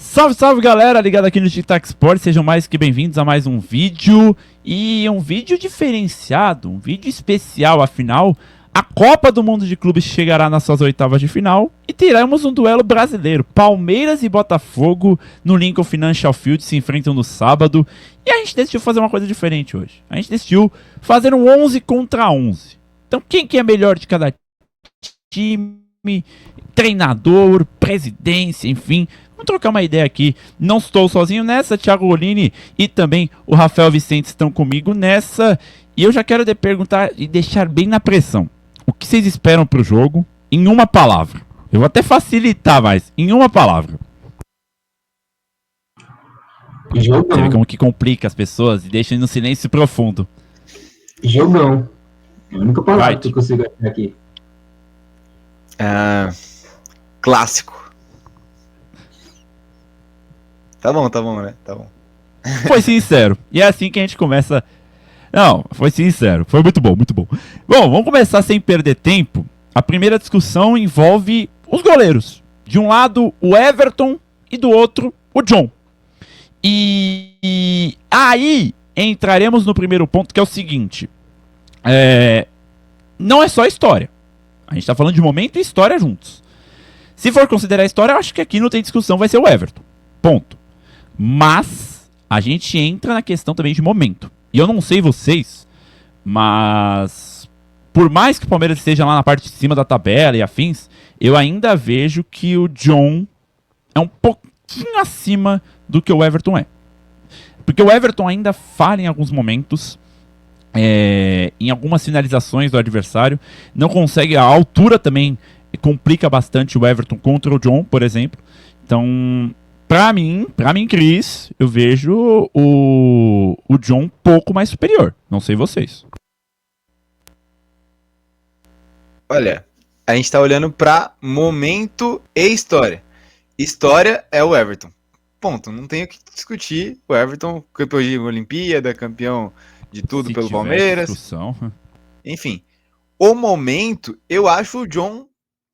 Salve, salve galera, ligado aqui no TikTok Sport, sejam mais que bem-vindos a mais um vídeo. E um vídeo diferenciado, um vídeo especial, afinal, a Copa do Mundo de Clubes chegará nas suas oitavas de final e teremos um duelo brasileiro. Palmeiras e Botafogo no Lincoln Financial Field se enfrentam no sábado. E a gente decidiu fazer uma coisa diferente hoje. A gente decidiu fazer um 11 contra 11. Então quem que é melhor de cada time, treinador, presidência, enfim. Vamos trocar uma ideia aqui. Não estou sozinho nessa, Thiago Olini e também o Rafael Vicente estão comigo nessa. E eu já quero perguntar e deixar bem na pressão. O que vocês esperam pro jogo em uma palavra? Eu vou até facilitar mais, em uma palavra. Jogão. Você vê como que complica as pessoas e deixa no silêncio profundo. Jogão. É a única palavra Vai. que eu consigo achar aqui. Clássico. Tá bom, né? Tá bom. Foi sincero. E é assim que a gente começa. Não, foi sincero. Foi muito bom, muito bom. Bom, vamos começar sem perder tempo. A primeira discussão envolve os goleiros. De um lado, o Everton e do outro, o John. E aí entraremos no primeiro ponto, que é o seguinte. Não é só história. A gente tá falando de momento e história juntos. Se for considerar a história, eu acho que aqui não tem discussão, vai ser o Everton. Ponto. Mas a gente entra na questão também de momento. E eu não sei vocês, mas por mais que o Palmeiras esteja lá na parte de cima da tabela e afins, eu ainda vejo que o John é um pouquinho acima do que o Everton é. Porque o Everton ainda falha em alguns momentos, em algumas finalizações do adversário, não consegue, a altura também complica bastante o Everton contra o John, por exemplo. Então, Pra mim, Cris, eu vejo o John um pouco mais superior. Não sei vocês. Olha, a gente tá olhando pra momento e história. História é o Everton. Ponto. Não tem o que discutir. O Everton, campeão de Olimpíada, campeão de tudo Se pelo tiver Palmeiras. discussão. Enfim, o momento, eu acho o John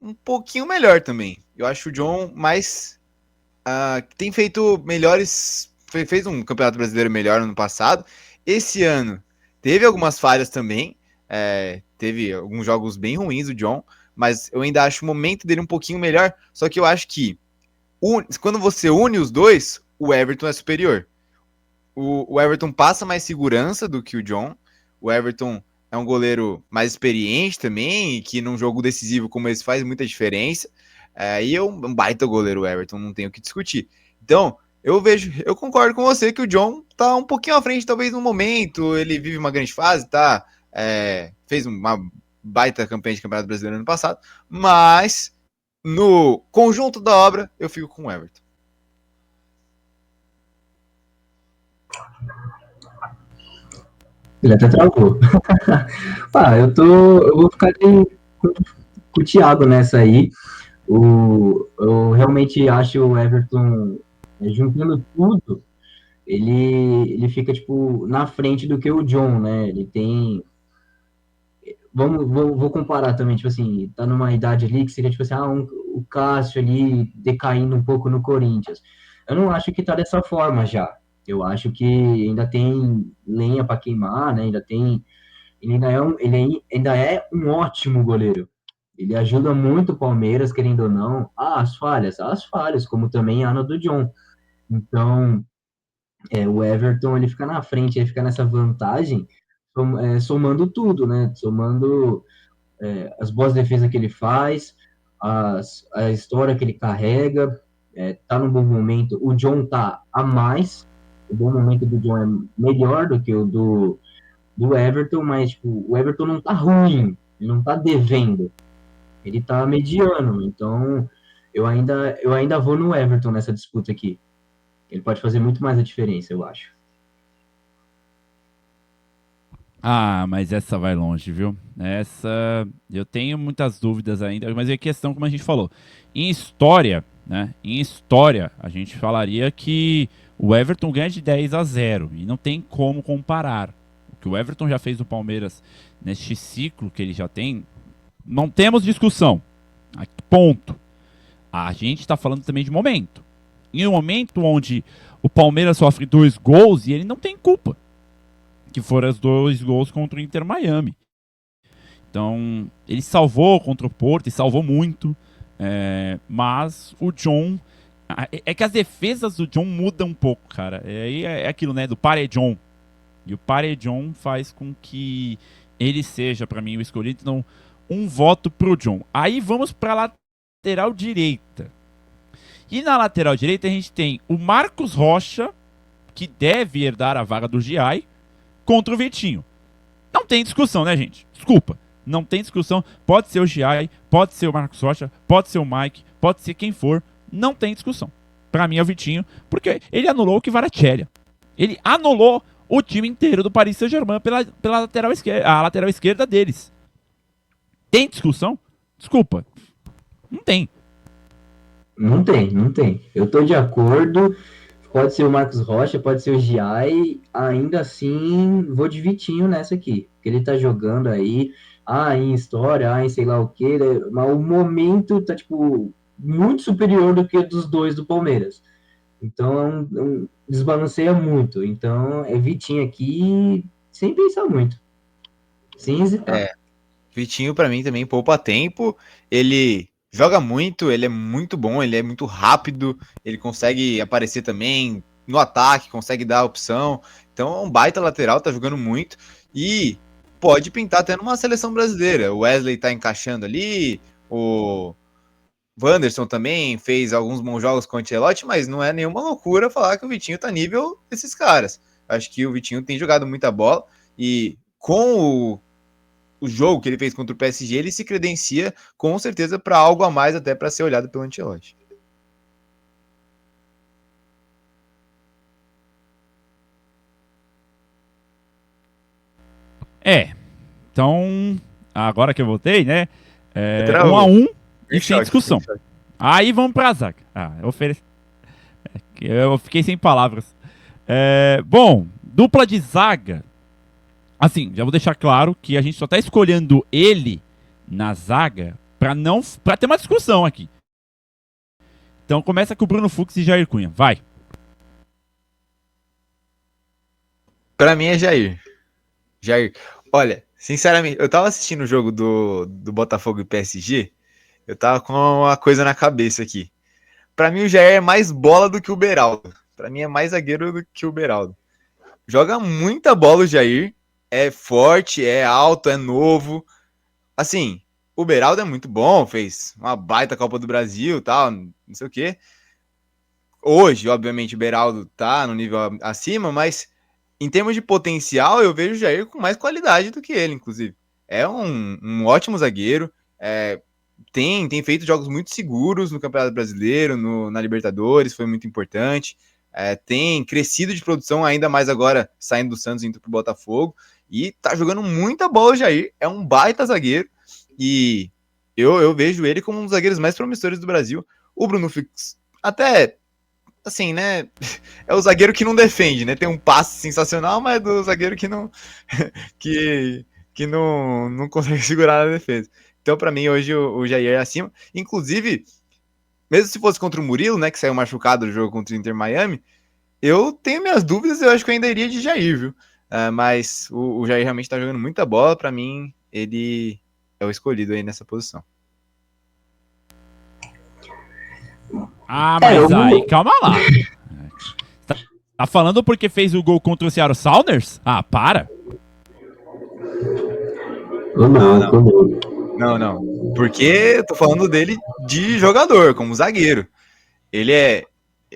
um pouquinho melhor também. Eu acho o John mais... tem feito melhores... Fez um campeonato brasileiro melhor no ano passado. Esse ano teve algumas falhas também. Teve alguns jogos bem ruins do John. Mas eu ainda acho o momento dele um pouquinho melhor. Só que eu acho que quando você une os dois, o Everton é superior. O Everton passa mais segurança do que o John. O Everton é um goleiro mais experiente também. E que num jogo decisivo como esse faz muita diferença. E é um baita goleiro, o Everton, não tem o que discutir. Então, eu concordo com você que o John tá um pouquinho à frente, talvez no momento, ele vive uma grande fase, fez uma baita campanha de Campeonato Brasileiro ano passado, mas no conjunto da obra, eu fico com o Everton. Ele até travou. Eu vou ficar com o Thiago nessa aí. Eu realmente acho o Everton, juntando tudo, ele fica, tipo, na frente do que o John, né? Ele tem... Vou comparar também, tipo assim, tá numa idade ali que seria, tipo assim, o Cássio ali decaindo um pouco no Corinthians. Eu não acho que tá dessa forma já. Eu acho que ainda tem lenha para queimar, né? Ele ainda é um ótimo goleiro. Ele ajuda muito o Palmeiras, querendo ou não. As falhas, como também a do John. Então, o Everton, ele fica na frente, ele fica nessa vantagem, somando tudo, né? Somando as boas defesas que ele faz, a história que ele carrega, tá num bom momento. O John tá a mais, o bom momento do John é melhor do que o do Everton, mas tipo, o Everton não tá ruim, ele não tá devendo, ele tá mediano, então eu ainda vou no Everton nessa disputa aqui. Ele pode fazer muito mais a diferença, eu acho. Mas essa vai longe, viu? Essa eu tenho muitas dúvidas ainda, mas é questão, como a gente falou. Em história, né? Em história, a gente falaria que o Everton ganha de 10-0 e não tem como comparar. O que o Everton já fez no Palmeiras neste ciclo que ele já tem, não temos discussão. Ponto. A gente está falando também de momento. em um momento onde o Palmeiras sofre 2 gols e ele não tem culpa, que foram os 2 gols contra o Inter Miami. Então, ele salvou contra o Porto e salvou muito, mas o John... É que as defesas do John mudam um pouco, cara. É aquilo, né, do Paredjon. E o Paredjon faz com que ele seja, pra mim, o escolhido. Então, um voto pro John. Aí vamos pra lateral direita. E na lateral direita a gente tem o Marcos Rocha, que deve herdar a vaga do Giai, contra o Vitinho. Não tem discussão, né, gente? Desculpa. Não tem discussão. Pode ser o Giai, pode ser o Marcos Rocha, pode ser o Mike, pode ser quem for. Não tem discussão. Pra mim é o Vitinho, porque ele anulou o Kvaratskhelia. Ele anulou o time inteiro do Paris Saint-Germain pela lateral esquerda, a lateral esquerda deles. Tem discussão? Desculpa. Não tem. Não tem. Eu tô de acordo. Pode ser o Marcos Rocha, pode ser o Giai. Ainda assim, vou de Vitinho nessa aqui. Porque ele tá jogando aí, em história, em sei lá o quê. Mas o momento tá, tipo, muito superior do que dos dois do Palmeiras. Então, desbalanceia muito. Então, é Vitinho aqui, sem pensar muito. Sem hesitar. Vitinho, pra mim, também poupa tempo. Ele joga muito, ele é muito bom, ele é muito rápido, ele consegue aparecer também no ataque, consegue dar opção. Então é um baita lateral, tá jogando muito. E pode pintar até numa seleção brasileira. O Wesley tá encaixando ali, o Wanderson também fez alguns bons jogos com o Ancelotti, mas não é nenhuma loucura falar que o Vitinho tá nível desses caras. Acho que o Vitinho tem jogado muita bola e com o jogo que ele fez contra o PSG, ele se credencia com certeza para algo a mais, até para ser olhado pelo Ancelotti. Então, agora que eu voltei, né? 1-1 e sem discussão. Aí vamos pra zaga. Eu fiquei sem palavras. Bom, dupla de zaga. Assim, já vou deixar claro que a gente só tá escolhendo ele na zaga pra ter uma discussão aqui. Então começa com o Bruno Fux e Jair Cunha. Vai. Pra mim é Jair. Olha, sinceramente, eu tava assistindo o jogo do Botafogo e PSG, eu tava com uma coisa na cabeça aqui. Pra mim o Jair é mais bola do que o Beraldo. Pra mim é mais zagueiro do que o Beraldo. Joga muita bola o Jair, é forte, é alto, é novo. Assim, o Beraldo é muito bom, fez uma baita Copa do Brasil, tal, não sei o quê. Hoje, obviamente, o Beraldo tá no nível acima, mas em termos de potencial, eu vejo o Jair com mais qualidade do que ele, inclusive. É um ótimo zagueiro, tem feito jogos muito seguros no Campeonato Brasileiro, na Libertadores, foi muito importante. Tem crescido de produção ainda mais agora, saindo do Santos e indo pro Botafogo. E tá jogando muita bola o Jair, é um baita zagueiro. E eu vejo ele como um dos zagueiros mais promissores do Brasil. O Bruno Fux, até, assim, né, é o zagueiro que não defende, né? Tem um passe sensacional, mas é do zagueiro que não que não consegue segurar na defesa. Então, pra mim, hoje o Jair é acima. Inclusive, mesmo se fosse contra o Murilo, né, que saiu machucado do jogo contra o Inter Miami, eu tenho minhas dúvidas, eu acho que eu ainda iria de Jair, viu? Mas o Jair realmente tá jogando muita bola, pra mim, ele é o escolhido aí nessa posição. Mas aí, calma lá. Tá falando porque fez o gol contra o Seattle Sounders? Para. Não. Porque eu tô falando dele de jogador, como zagueiro. Ele é,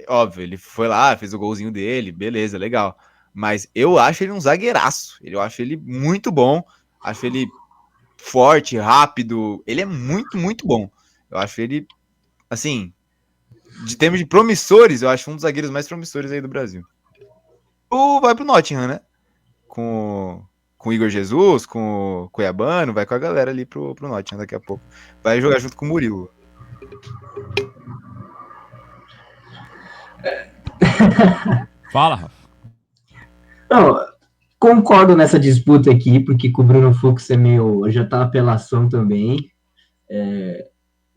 óbvio, ele foi lá, fez o golzinho dele, beleza, legal. Mas eu acho ele um zagueiraço. Eu acho ele muito bom. Acho ele forte, rápido. Ele é muito, muito bom. Eu acho ele, assim, de termos de promissores, eu acho um dos zagueiros mais promissores aí do Brasil. Ou vai pro Nottingham, né? Com o Igor Jesus, com o Cuiabano, vai com a galera ali pro Nottingham daqui a pouco. Vai jogar junto com o Murilo. Fala, Rafa. Não, concordo nessa disputa aqui, porque com o Bruno Fux já tá apelação também.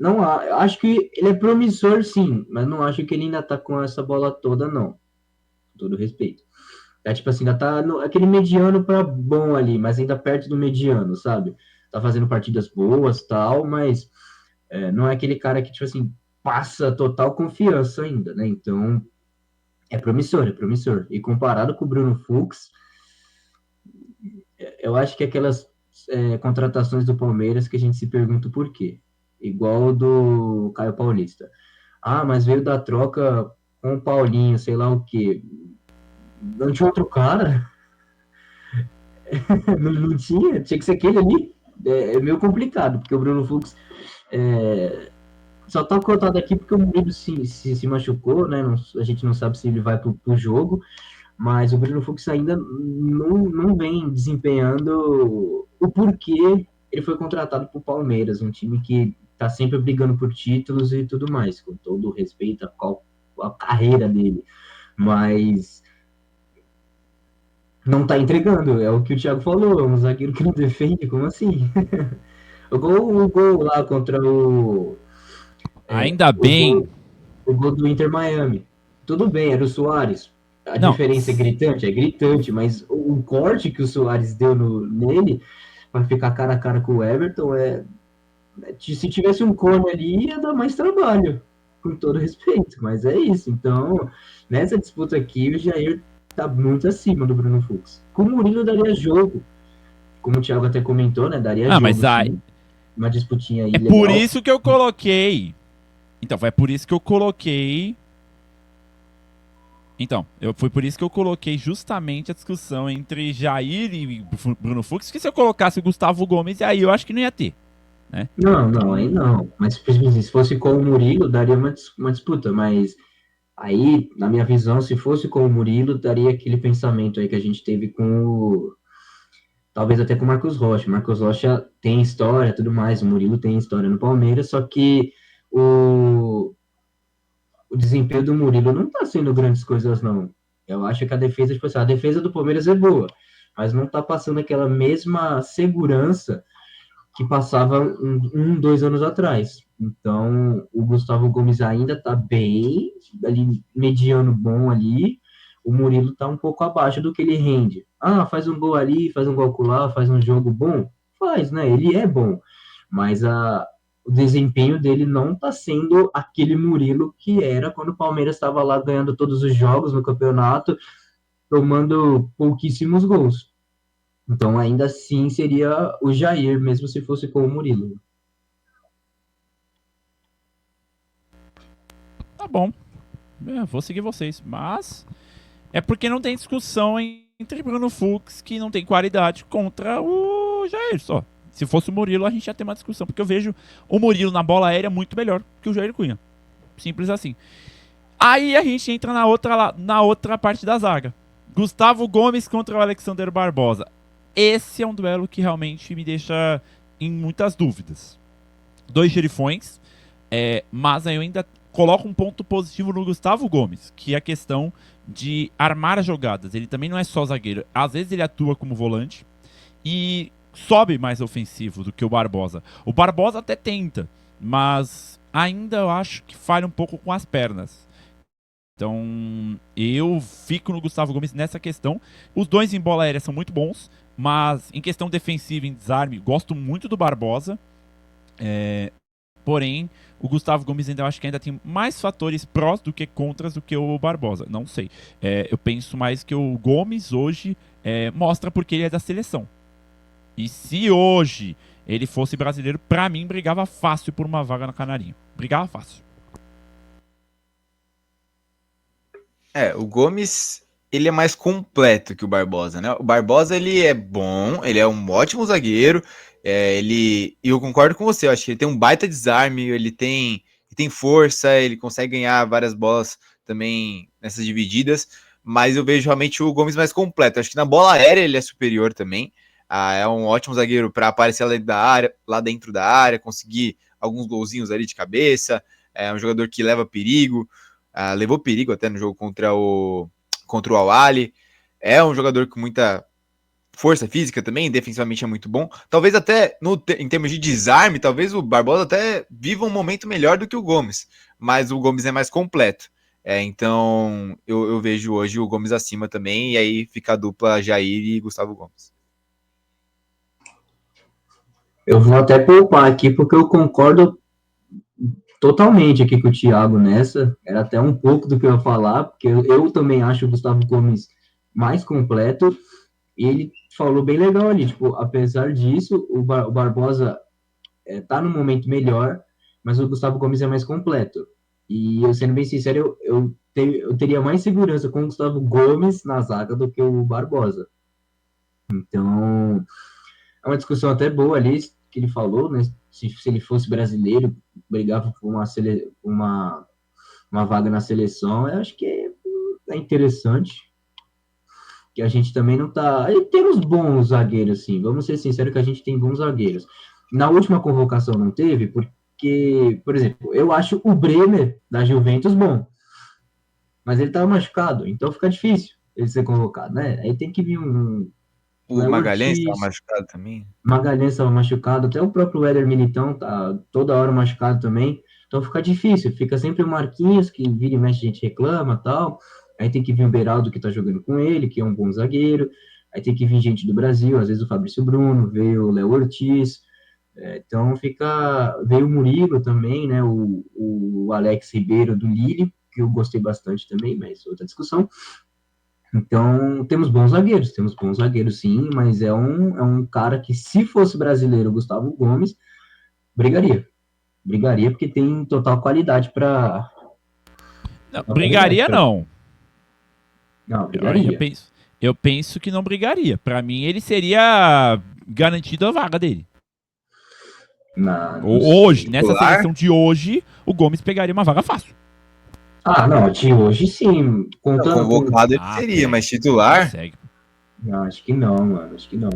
não acho que ele é promissor, sim, mas não acho que ele ainda tá com essa bola toda, não. Com todo respeito. É tipo assim, ainda tá aquele mediano para bom ali, mas ainda perto do mediano, sabe? Tá fazendo partidas boas, tal, mas não é aquele cara que, tipo assim, passa total confiança ainda, né? Então, é promissor, é promissor. E comparado com o Bruno Fux, eu acho que aquelas contratações do Palmeiras que a gente se pergunta o porquê. Igual o do Caio Paulista. Ah, mas veio da troca com o Paulinho, sei lá o quê. Não tinha outro cara? Não tinha que ser aquele ali. É meio complicado, porque o Bruno Fux só tá cotado aqui porque o Murilo se machucou, né? A gente não sabe se ele vai pro jogo, mas o Bruno Fux ainda não vem desempenhando o porquê ele foi contratado pro Palmeiras, um time que tá sempre brigando por títulos e tudo mais, com todo o respeito a carreira dele. Mas não tá entregando, é o que o Thiago falou, é um zagueiro que não defende, como assim? O gol lá contra Ainda o bem. gol, o gol do Inter Miami. Tudo bem, era o Soares. A Não, diferença é gritante, mas o corte que o Soares deu nele para ficar cara a cara com o Everton se tivesse um cone ali ia dar mais trabalho, com todo respeito, mas é isso. Então, nessa disputa aqui, o Jair tá muito acima do Bruno Fux. Com o Murilo daria jogo, como o Thiago até comentou, né? Daria mas jogo, aí, sim. Uma disputinha aí é por legal. isso que eu coloquei. Então, foi por isso que eu coloquei. Então, foi por isso que eu coloquei justamente a discussão entre Jair e Bruno Fux, que se eu colocasse o Gustavo Gomes, aí eu acho que não ia ter, né? Não, aí Então, não. Mas se fosse com o Murilo, daria uma disputa. Mas aí, na minha visão, se fosse com o Murilo, daria aquele pensamento aí que a gente teve talvez até com o Marcos Rocha. Marcos Rocha tem história, tudo mais. O Murilo tem história no Palmeiras, só que o desempenho do Murilo não tá sendo grandes coisas, não. Eu acho que a defesa, tipo assim, a defesa do Palmeiras é boa, mas não tá passando aquela mesma segurança que passava 2 anos atrás. Então, o Gustavo Gomes ainda tá bem, ali, mediano bom ali. O Murilo tá um pouco abaixo do que ele rende. Ah, faz um gol ali, faz um gol lá, faz um jogo bom. Faz, né? Ele é bom. Mas o desempenho dele não tá sendo aquele Murilo que era quando o Palmeiras estava lá ganhando todos os jogos no campeonato, tomando pouquíssimos gols. Então, ainda assim, seria o Jair, mesmo se fosse com o Murilo. tá bom. Vou seguir vocês. Mas é porque não tem discussão entre Bruno Fux, que não tem qualidade, contra o Jair só. Se fosse o Murilo, a gente ia ter uma discussão, porque eu vejo o Murilo na bola aérea muito melhor que o Jair Cunha. Simples assim. Aí a gente entra na outra parte da zaga. Gustavo Gomes contra o Alexander Barbosa. Esse é um duelo que realmente me deixa em muitas dúvidas. Dois xerifões, mas eu ainda coloco um ponto positivo no Gustavo Gomes, que é a questão de armar as jogadas. Ele também não é só zagueiro. Às vezes ele atua como volante e sobe mais ofensivo do que o Barbosa. O Barbosa até tenta, mas ainda eu acho que falha um pouco com as pernas. Então, eu fico no Gustavo Gomes nessa questão. Os dois em bola aérea são muito bons, mas em questão defensiva, em desarme, gosto muito do Barbosa. Porém, o Gustavo Gomes ainda eu acho que ainda tem mais fatores prós do que contras do que o Barbosa. Não sei. Eu penso mais que o Gomes hoje mostra porque ele é da seleção. E se hoje ele fosse brasileiro, pra mim brigava fácil por uma vaga no Canarinho. Brigava fácil. O Gomes, ele é mais completo que o Barbosa, né? O Barbosa, ele é bom, ele é um ótimo zagueiro, e eu concordo com você, eu acho que ele tem um baita desarme, ele tem força, ele consegue ganhar várias bolas também nessas divididas, mas eu vejo realmente o Gomes mais completo. Eu acho que na bola aérea ele é superior também, é um ótimo zagueiro para aparecer lá dentro da área, conseguir alguns golzinhos ali de cabeça, é um jogador que leva perigo, levou perigo até no jogo contra o Al-Ahly. É um jogador com muita força física também, defensivamente é muito bom. Talvez até em termos de desarme, talvez o Barbosa até viva um momento melhor do que o Gomes, mas o Gomes é mais completo. Então eu vejo hoje o Gomes acima também, e aí fica a dupla Jair e Gustavo Gomes. Eu vou até poupar aqui, porque eu concordo totalmente aqui com o Thiago nessa. Era até um pouco do que eu ia falar, porque eu também acho o Gustavo Gomes mais completo. E ele falou bem legal ali, tipo, apesar disso, o Barbosa tá no momento melhor, mas o Gustavo Gomes é mais completo. E eu, sendo bem sincero, eu teria mais segurança com o Gustavo Gomes na zaga do que o Barbosa. Então, é uma discussão até boa ali, que ele falou, né? Se ele fosse brasileiro, brigava por uma vaga na seleção, eu acho que é interessante. Que a gente também não tá. E temos bons zagueiros, sim. Vamos ser sinceros que a gente tem bons zagueiros. Na última convocação não teve, porque, por exemplo, eu acho o Bremer da Juventus bom. Mas ele tava machucado, então fica difícil ele ser convocado, né? Aí tem que vir O Magalhães estava Ortiz, machucado também. Magalhães estava machucado, até o próprio Éder Militão tá toda hora machucado também. Então fica difícil, fica sempre o Marquinhos, que vira e mexe, a gente reclama tal. Aí tem que vir o Beraldo, que tá jogando com ele, que é um bom zagueiro. Aí tem que vir gente do Brasil, às vezes o Fabrício Bruno, veio o Léo Ortiz. Então veio o Murilo também, né? O Alex Ribeiro do Lille, que eu gostei bastante também, mas outra discussão. Então, temos bons zagueiros sim, mas é um cara que, se fosse brasileiro, o Gustavo Gomes, brigaria. Brigaria porque tem total qualidade para. Não, brigaria não. Não, brigaria. Eu penso que não brigaria. Para mim, ele seria garantido a vaga dele. Hoje, nessa seleção de hoje, o Gomes pegaria uma vaga fácil. Ah, não, de hoje sim. Contando convocado ele seria, mas titular? Não, acho que não, mano. Acho que não.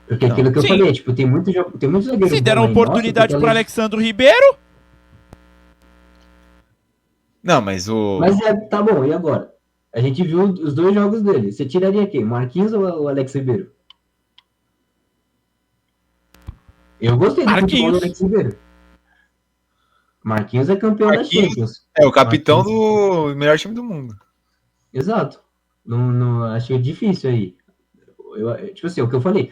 Porque aquilo que eu falei, tipo, tem muitos zagueiros. Se deram oportunidade pro Alexandre Ribeiro. Não, mas o. Mas tá bom, e agora? A gente viu os dois jogos dele. Você tiraria quem? Marquinhos ou o Alex Ribeiro? Eu gostei do futebol do Alex Ribeiro. Marquinhos é campeão da Champions. É o capitão do melhor time do mundo. Exato. Não, achei difícil aí. Tipo assim, o que eu falei.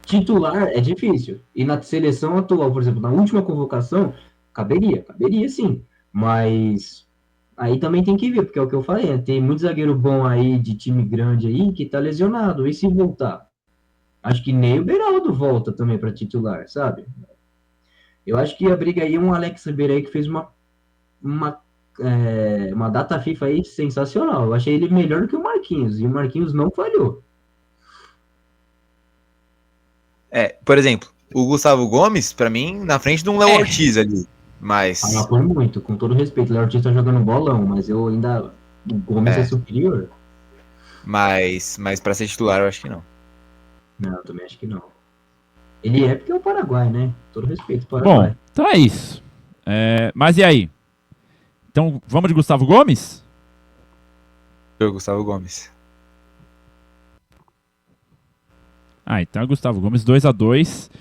Titular é difícil. E na seleção atual, por exemplo, na última convocação, caberia sim. Mas aí também tem que ver, porque é o que eu falei, né? Tem muito zagueiro bom aí, de time grande aí, que tá lesionado. E se voltar? Acho que nem o Beraldo volta também para titular, sabe? Eu acho que a briga aí é um Alex Ribeiro aí que fez uma data FIFA aí sensacional. Eu achei ele melhor do que o Marquinhos, e o Marquinhos não falhou. Por exemplo, o Gustavo Gomes, pra mim, na frente de um Léo Ortiz ali. Mas. Por muito, com todo respeito. O Léo Ortiz tá jogando bolão, mas eu ainda. O Gomes é superior. Mas pra ser titular, eu acho que não. Não, eu também acho que não. Ele é porque é o Paraguai, né? Todo respeito ao Paraguai. Bom, então é isso. Mas e aí? Então, vamos de Gustavo Gomes? Eu, Gustavo Gomes. Então é Gustavo Gomes, 2-2.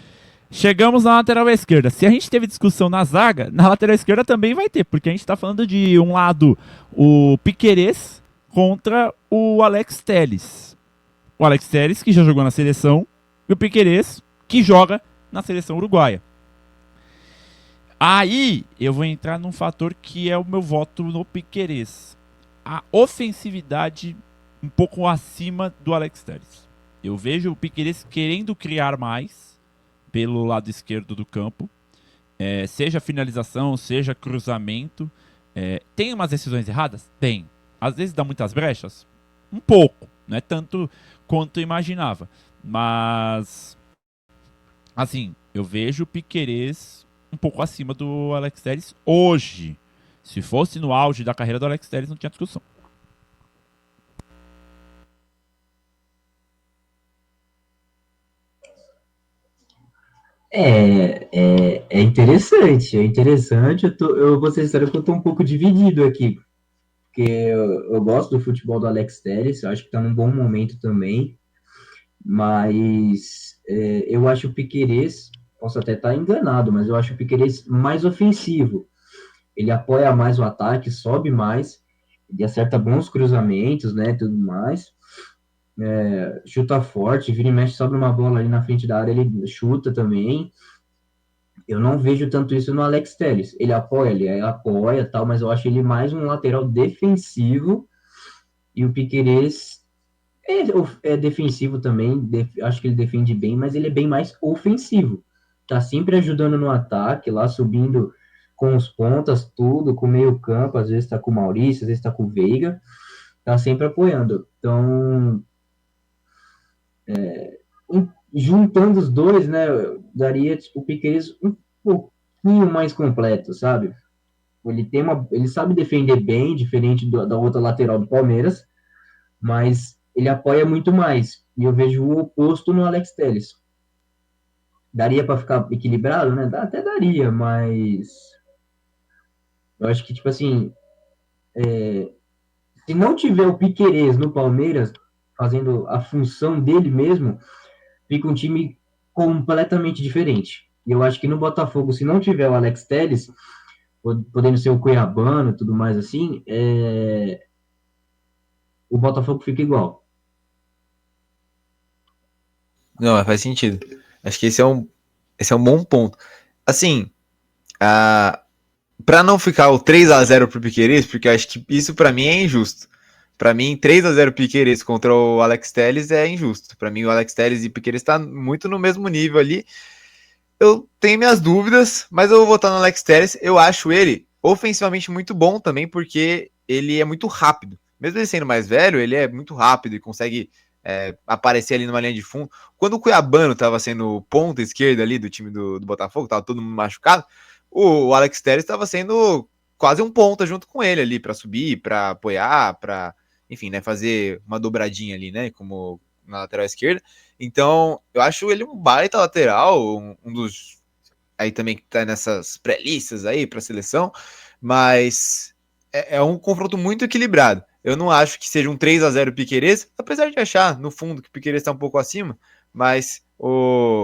Chegamos na lateral esquerda. Se a gente teve discussão na zaga, na lateral esquerda também vai ter, porque a gente tá falando de um lado o Piquerez contra o Alex Telles. O Alex Telles, que já jogou na seleção, e o Piquerez, que joga na seleção uruguaia. Aí eu vou entrar num fator que é o meu voto no Piquerez. A ofensividade um pouco acima do Alex Telles. Eu vejo o Piquerez querendo criar mais pelo lado esquerdo do campo. Seja finalização, seja cruzamento. Tem umas decisões erradas? Tem. Às vezes dá muitas brechas? Um pouco. Não é tanto quanto eu imaginava. Mas, assim, eu vejo o Piquerez um pouco acima do Alex Telles hoje. Se fosse no auge da carreira do Alex Telles, não tinha discussão. É interessante, eu vou ser sincero que eu tô um pouco dividido aqui, porque eu gosto do futebol do Alex Telles, eu acho que tá num bom momento também, Mas eu acho o Piquerez, posso até estar enganado, mas eu acho o Piquerez mais ofensivo. Ele apoia mais o ataque, sobe mais, ele acerta bons cruzamentos, né, tudo mais. Chuta forte, vira e mexe, sobra uma bola ali na frente da área, ele chuta também. Eu não vejo tanto isso no Alex Telles. Ele apoia tal, mas eu acho ele mais um lateral defensivo e o Piquerez é defensivo também, acho que ele defende bem, mas ele é bem mais ofensivo. Tá sempre ajudando no ataque, lá subindo com os pontas, tudo, com o meio campo, às vezes tá com o Maurício, às vezes tá com o Veiga, tá sempre apoiando. Então, juntando os dois, né, daria tipo, o Piqueires um pouquinho mais completo, sabe? Ele sabe defender bem, diferente da outra lateral do Palmeiras, mas ele apoia muito mais. E eu vejo o oposto no Alex Telles. Daria para ficar equilibrado, né? Até daria, mas eu acho que, tipo assim, se não tiver o Piquerez no Palmeiras fazendo a função dele mesmo, fica um time completamente diferente. E eu acho que no Botafogo, se não tiver o Alex Telles, podendo ser o Cuiabano e tudo mais assim, o Botafogo fica igual. Não, faz sentido. Acho que esse é um bom ponto. Assim, para não ficar o 3-0 pro Piquerez, porque eu acho que isso para mim é injusto. Para mim, 3-0 Piquerez contra o Alex Telles é injusto. Para mim, o Alex Telles e Piquerez tá muito no mesmo nível ali. Eu tenho minhas dúvidas, mas eu vou votar no Alex Telles. Eu acho ele ofensivamente muito bom também, porque ele é muito rápido. Mesmo ele sendo mais velho, ele é muito rápido e consegue aparecer ali numa linha de fundo. Quando o Cuiabano estava sendo ponta esquerda ali do time do Botafogo, tava todo mundo machucado, o Alex Telles estava sendo quase um ponta junto com ele ali para subir, para apoiar, para, enfim, né, fazer uma dobradinha ali, né, como na lateral esquerda. Então, eu acho ele um baita lateral, um dos aí também que tá nessas pré-listas aí para seleção, mas é um confronto muito equilibrado. Eu não acho que seja um 3-0 Piquerez, apesar de achar no fundo que o Piquerez está um pouco acima, mas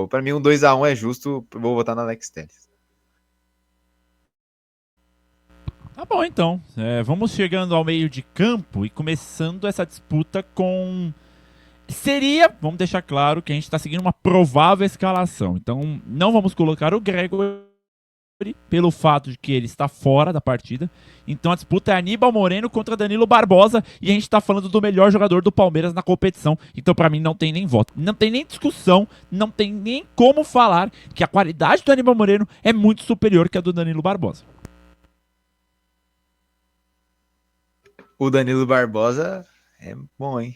para mim um 2-1 é justo, vou votar na Alex Telles. Tá bom, então. Vamos chegando ao meio de campo e começando essa disputa com. Vamos deixar claro que a gente está seguindo uma provável escalação. Então, não vamos colocar o Gregory pelo fato de que ele está fora da partida. Então, a disputa é Aníbal Moreno contra Danilo Barbosa e a gente está falando do melhor jogador do Palmeiras na competição. Então, para mim, não tem nem voto, não tem nem discussão, não tem nem como falar que a qualidade do Aníbal Moreno é muito superior que a do Danilo Barbosa. O Danilo Barbosa é bom, hein?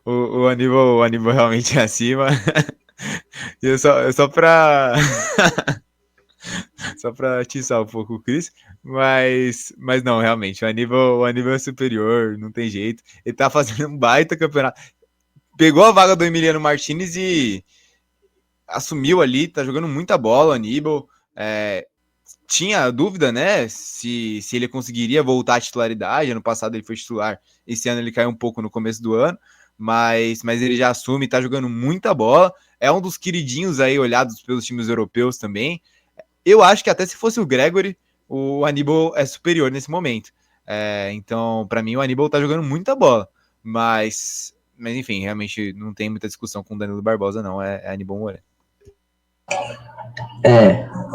O Aníbal realmente é acima. Eu só pra só pra atiçar um pouco o Chris, mas não, realmente, o Aníbal é superior, não tem jeito. Ele tá fazendo um baita campeonato. Pegou a vaga do Emiliano Martinez e assumiu ali, tá jogando muita bola, o Aníbal. Tinha dúvida, né, se ele conseguiria voltar à titularidade. Ano passado ele foi titular, esse ano ele caiu um pouco no começo do ano, mas ele já assume, tá jogando muita bola, é um dos queridinhos aí olhados pelos times europeus também. Eu acho que até se fosse o Gregory, o Aníbal é superior nesse momento. Então, para mim, o Aníbal tá jogando muita bola, mas enfim, realmente não tem muita discussão com o Danilo Barbosa, não, é Aníbal Moreno.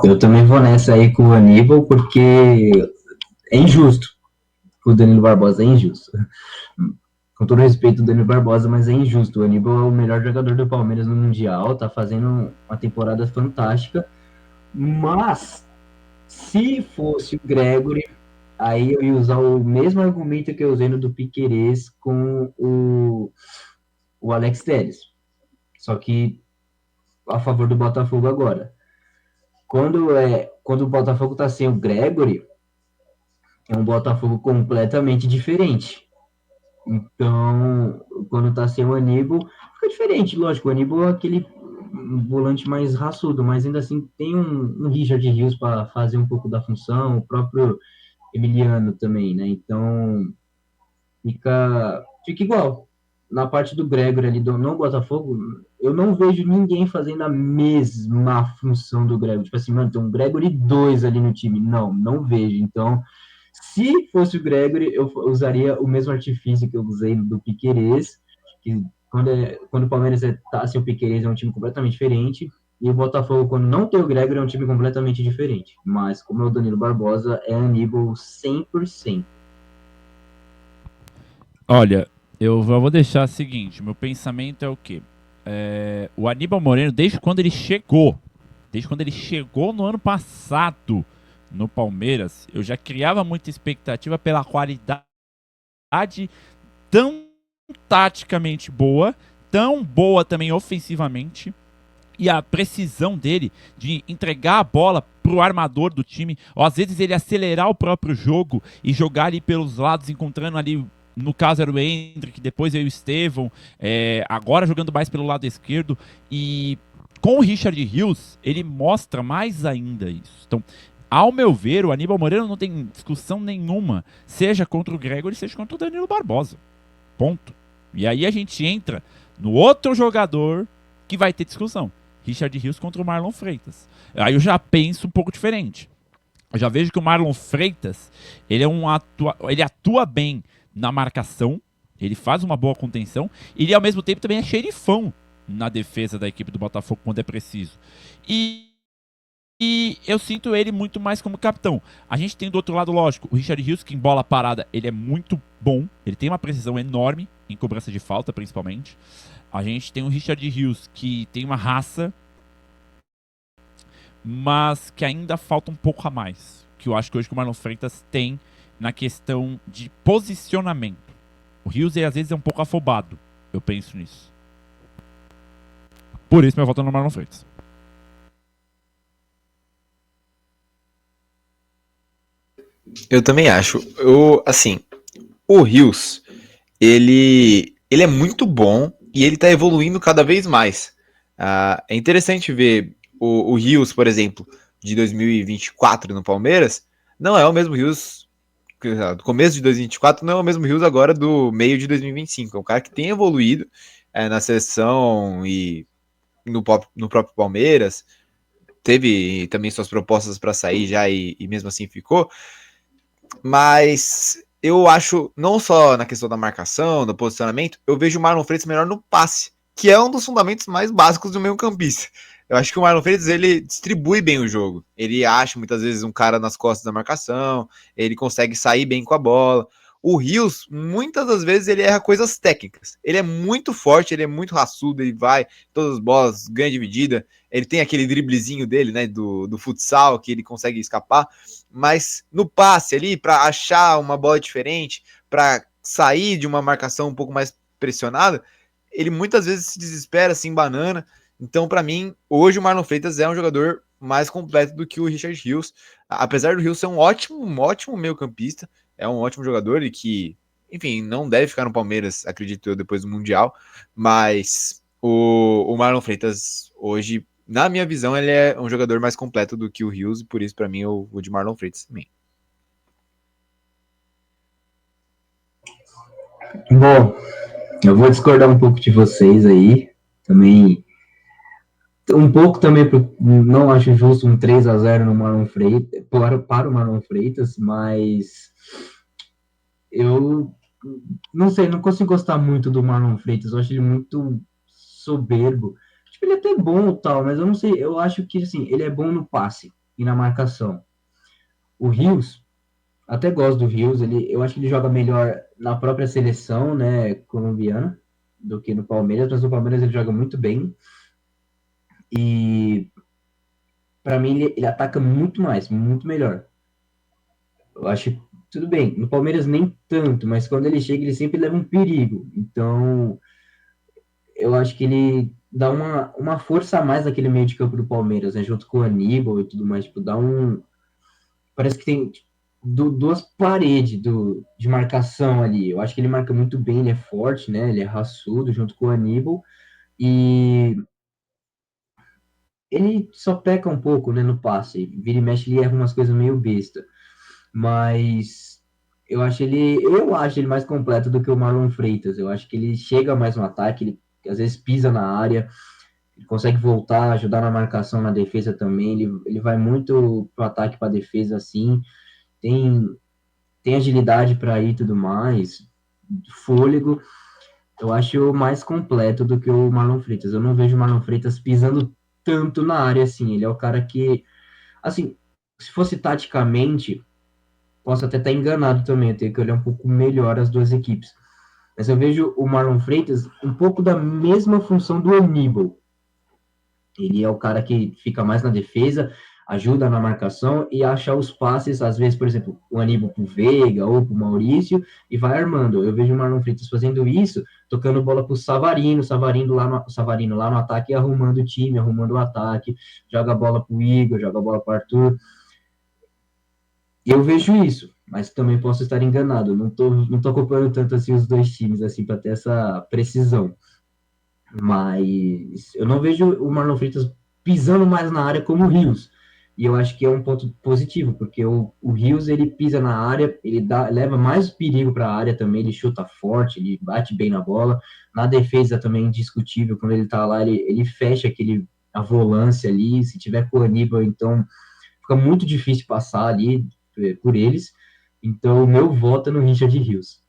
Eu também vou nessa aí com o Aníbal, porque é injusto. O Danilo Barbosa é injusto. Com todo respeito ao Danilo Barbosa, mas é injusto. O Aníbal é o melhor jogador do Palmeiras no Mundial, tá fazendo uma temporada fantástica. Mas, se fosse o Gregory, aí eu ia usar o mesmo argumento que eu usei no do Piquerez com o Alex Telles. Só que a favor do Botafogo agora. Quando o Botafogo tá sem o Gregory, é um Botafogo completamente diferente. Então, quando tá sem o Aníbal, fica diferente, lógico. O Aníbal é aquele volante mais raçudo, mas ainda assim tem um Richard Rios para fazer um pouco da função, o próprio Emiliano também, né? Então, fica igual. na parte do Gregory ali do não Botafogo, eu não vejo ninguém fazendo a mesma função do Gregory. Tipo assim, mano, tem um Gregory 2 ali no time. Não, não vejo. Então, se fosse o Gregory, eu usaria o mesmo artifício que eu usei do Piquerez, que quando o Palmeiras tá sem o Piquerez é um time completamente diferente, e o Botafogo, quando não tem o Gregory, é um time completamente diferente. Mas, como é o Danilo Barbosa, é Aníbal 100%. Olha, eu vou deixar o seguinte: meu pensamento é o quê? O Aníbal Moreno, desde quando ele chegou no ano passado no Palmeiras, eu já criava muita expectativa pela qualidade tão taticamente boa, tão boa também ofensivamente, e a precisão dele de entregar a bola pro armador do time, ou às vezes ele acelerar o próprio jogo e jogar ali pelos lados, encontrando ali, no caso era o Hendrick, depois veio o Estevão, agora jogando mais pelo lado esquerdo, e com o Richard Rios, ele mostra mais ainda isso. Então, ao meu ver, o Aníbal Moreno não tem discussão nenhuma, seja contra o Gregory, seja contra o Danilo Barbosa. Ponto. E aí a gente entra no outro jogador que vai ter discussão. Richard Rios contra o Marlon Freitas. Aí eu já penso um pouco diferente. Eu já vejo que o Marlon Freitas, ele atua bem na marcação, ele faz uma boa contenção, e ele ao mesmo tempo também é xerifão na defesa da equipe do Botafogo quando é preciso. E eu sinto ele muito mais como capitão. A gente tem do outro lado, lógico, o Richard Rios, que em bola parada ele é muito bom. Ele tem uma precisão enorme em cobrança de falta, principalmente. A gente tem o Richard Rios, que tem uma raça, mas que ainda falta um pouco a mais. Que eu acho que hoje que o Marlon Freitas tem na questão de posicionamento. O Rios, ele, às vezes, é um pouco afobado. Eu penso nisso. Por isso, meu voto é no Marlon Freitas. Eu também acho. Assim, o Rios, ele é muito bom e ele tá evoluindo cada vez mais. É interessante ver o Rios, por exemplo, de 2024 no Palmeiras, não é o mesmo Rios do começo de 2024, não é o mesmo Rios agora do meio de 2025. É um cara que tem evoluído na seleção e no próprio Palmeiras. Teve também suas propostas para sair já e mesmo assim ficou. Mas eu acho, não só na questão da marcação, do posicionamento, eu vejo o Marlon Freitas melhor no passe, que é um dos fundamentos mais básicos do meio campista. Eu acho que o Marlon Freitas, ele distribui bem o jogo. Ele acha muitas vezes um cara nas costas da marcação, ele consegue sair bem com a bola. O Rios, muitas das vezes, ele erra coisas técnicas. Ele é muito forte, ele é muito raçudo, ele vai, todas as bolas, ganha dividida. Ele tem aquele driblezinho dele, né, do futsal, que ele consegue escapar. Mas no passe ali, para achar uma bola diferente, para sair de uma marcação um pouco mais pressionada, ele muitas vezes se desespera, se embanana. Então, para mim, hoje o Marlon Freitas é um jogador mais completo do que o Richard Rios. Apesar do Rios ser um ótimo meio-campista, é um ótimo jogador e que, enfim, não deve ficar no Palmeiras, acredito eu, depois do Mundial. Mas o Marlon Freitas, hoje, na minha visão, ele é um jogador mais completo do que o Rios, e por isso, para mim, eu vou de Marlon Freitas também. Bom, eu vou discordar um pouco de vocês aí. Também um pouco também, não acho justo um 3-0 no Marlon Freitas, para o Marlon Freitas, mas eu não sei, não consigo gostar muito do Marlon Freitas, eu acho ele muito soberbo. Tipo, ele é até bom tal, mas eu não sei, eu acho que assim, ele é bom no passe e na marcação. O Rios, até gosto do Rios, eu acho que ele joga melhor na própria seleção, né, colombiana, do que no Palmeiras, mas no Palmeiras ele joga muito bem. E para mim ele ataca muito mais, muito melhor. Eu acho tudo bem. No Palmeiras nem tanto, mas quando ele chega ele sempre leva um perigo. Então eu acho que ele dá uma força a mais naquele meio de campo do Palmeiras, né, junto com o Aníbal e tudo mais, tipo, dá um parece que tem tipo, duas paredes de marcação ali. Eu acho que ele marca muito bem, ele é forte, né? Ele é raçudo junto com o Aníbal e ele só peca um pouco, né, no passe. Vira e mexe, ele erra umas coisas meio besta. Mas eu acho ele mais completo do que o Marlon Freitas. Eu acho que ele chega mais no ataque, ele às vezes pisa na área, ele consegue voltar, ajudar na marcação, na defesa também. Ele vai muito pro ataque, para defesa, assim. Tem, tem agilidade para ir e tudo mais, fôlego. Eu acho mais completo do que o Marlon Freitas. Eu não vejo o Marlon Freitas pisando tanto na área assim. Ele é o cara que, assim, se fosse taticamente, posso até estar enganado também, eu tenho que olhar um pouco melhor as duas equipes. Mas eu vejo o Marlon Freitas um pouco da mesma função do Aníbal. Ele é o cara que fica mais na defesa, ajuda na marcação e acha os passes, às vezes, por exemplo, o Aníbal pro Veiga ou pro Maurício, e vai armando. Eu vejo o Marlon Freitas fazendo isso, tocando bola pro Savarino, Savarino lá no ataque, arrumando o time, arrumando o ataque, joga a bola pro Igor, joga a bola pro Arthur. Eu vejo isso, mas também posso estar enganado. Não tô acompanhando tanto assim os dois times assim para ter essa precisão. Mas eu não vejo o Marlon Freitas pisando mais na área como o Rios. E eu acho que é um ponto positivo, porque o Rios ele pisa na área, leva mais perigo para a área também, ele chuta forte, ele bate bem na bola. Na defesa também é indiscutível, quando ele tá lá, ele fecha a volância ali. Se tiver com o Aníbal, então fica muito difícil passar ali por eles. Então, o meu voto é no Richard Rios.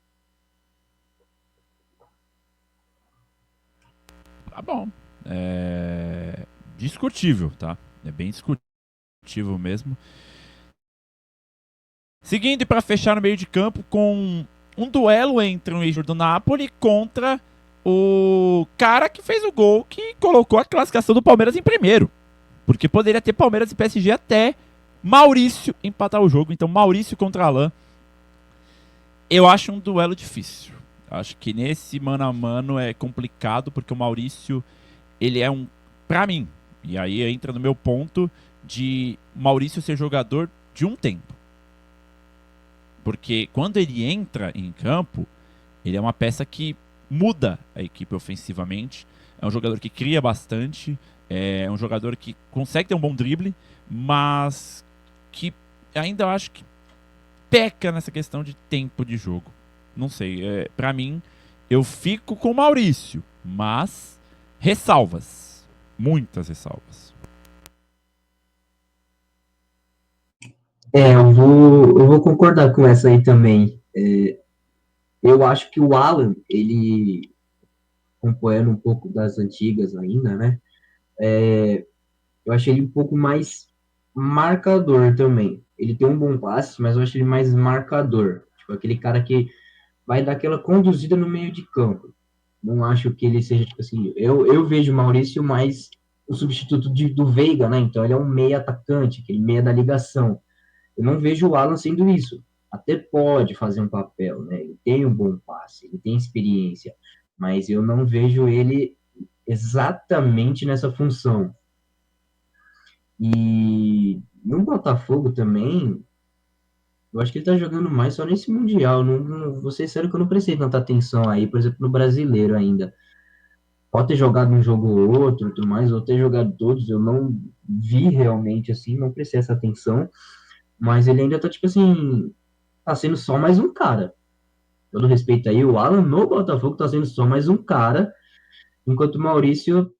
Tá bom. É discutível, tá? É bem discutível mesmo. Seguindo para fechar no meio de campo com um duelo entre o ex do Napoli contra o cara que fez o gol que colocou a classificação do Palmeiras em primeiro. Porque poderia ter Palmeiras e PSG até Maurício empatar o jogo. Então, Maurício contra Alan. Eu acho um duelo difícil. Acho que nesse mano a mano é complicado, porque o Maurício, ele é pra mim, e aí entra no meu ponto de Maurício ser jogador de um tempo. Porque quando ele entra em campo, ele é uma peça que muda a equipe ofensivamente. É um jogador que cria bastante, é um jogador que consegue ter um bom drible, mas que ainda eu acho que peca nessa questão de tempo de jogo. Não sei, pra mim, eu fico com o Maurício, mas ressalvas. Muitas ressalvas. Eu vou concordar com essa aí também. Eu acho que o Alan, ele, acompanhando um pouco das antigas ainda, né? Eu achei ele um pouco mais marcador também. Ele tem um bom passe, mas eu acho ele mais marcador. Tipo, aquele cara que vai dar aquela conduzida no meio de campo. Não acho que ele seja, tipo assim, eu vejo o Maurício mais o substituto do Veiga, né? Então ele é um meia atacante, aquele meia da ligação. Eu não vejo o Alan sendo isso. Até pode fazer um papel, né? Ele tem um bom passe, ele tem experiência, mas eu não vejo ele exatamente nessa função. E no Botafogo também, eu acho que ele tá jogando mais só nesse Mundial. Vou ser sério que eu não prestei tanta atenção aí, por exemplo, no Brasileiro ainda. Pode ter jogado um jogo ou outro, tudo mais, ou ter jogado todos, eu não vi realmente assim, não prestei essa atenção, mas ele ainda tá, tipo assim, tá sendo só mais um cara. Todo respeito aí, o Alan no Botafogo tá sendo só mais um cara, enquanto o Maurício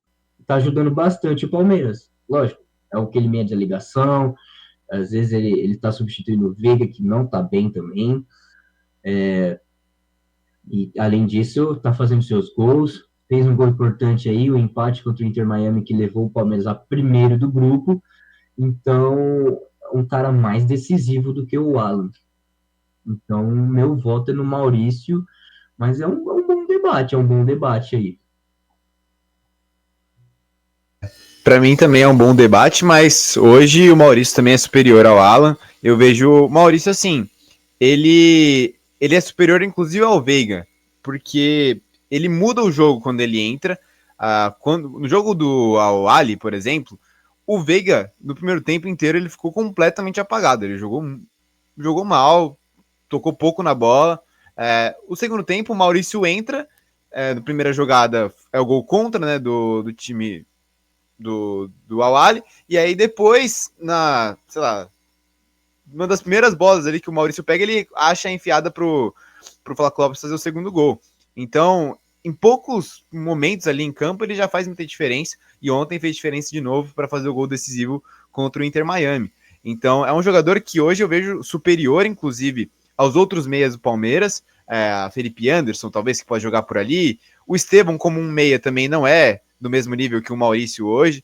tá ajudando bastante o Palmeiras. Lógico, é o que ele meia de ligação, às vezes ele tá substituindo o Veiga, que não tá bem também, e além disso, tá fazendo seus gols, fez um gol importante aí, o empate contra o Inter Miami, que levou o Palmeiras a primeiro do grupo, então, um cara mais decisivo do que o Alan. Então, meu voto é no Maurício, mas é um bom debate, é um bom debate aí. Para mim também é um bom debate, mas hoje o Maurício também é superior ao Alan. Eu vejo o Maurício assim, ele é superior inclusive ao Veiga, porque ele muda o jogo quando ele entra. No jogo do Al-Ahly, por exemplo, o Veiga no primeiro tempo inteiro ele ficou completamente apagado. Ele jogou mal, tocou pouco na bola. O segundo tempo, o Maurício entra. Na primeira jogada é o gol contra, né, do time do Al-Ahly, e aí depois, sei lá, uma das primeiras bolas ali que o Maurício pega, ele acha a enfiada pro Flaco Lopes fazer o segundo gol. Então, em poucos momentos ali em campo, ele já faz muita diferença, e ontem fez diferença de novo para fazer o gol decisivo contra o Inter Miami. Então, é um jogador que hoje eu vejo superior, inclusive, aos outros meias do Palmeiras, a Felipe Anderson, talvez, que pode jogar por ali. O Estevão, como um meia, também não é do mesmo nível que o Maurício hoje.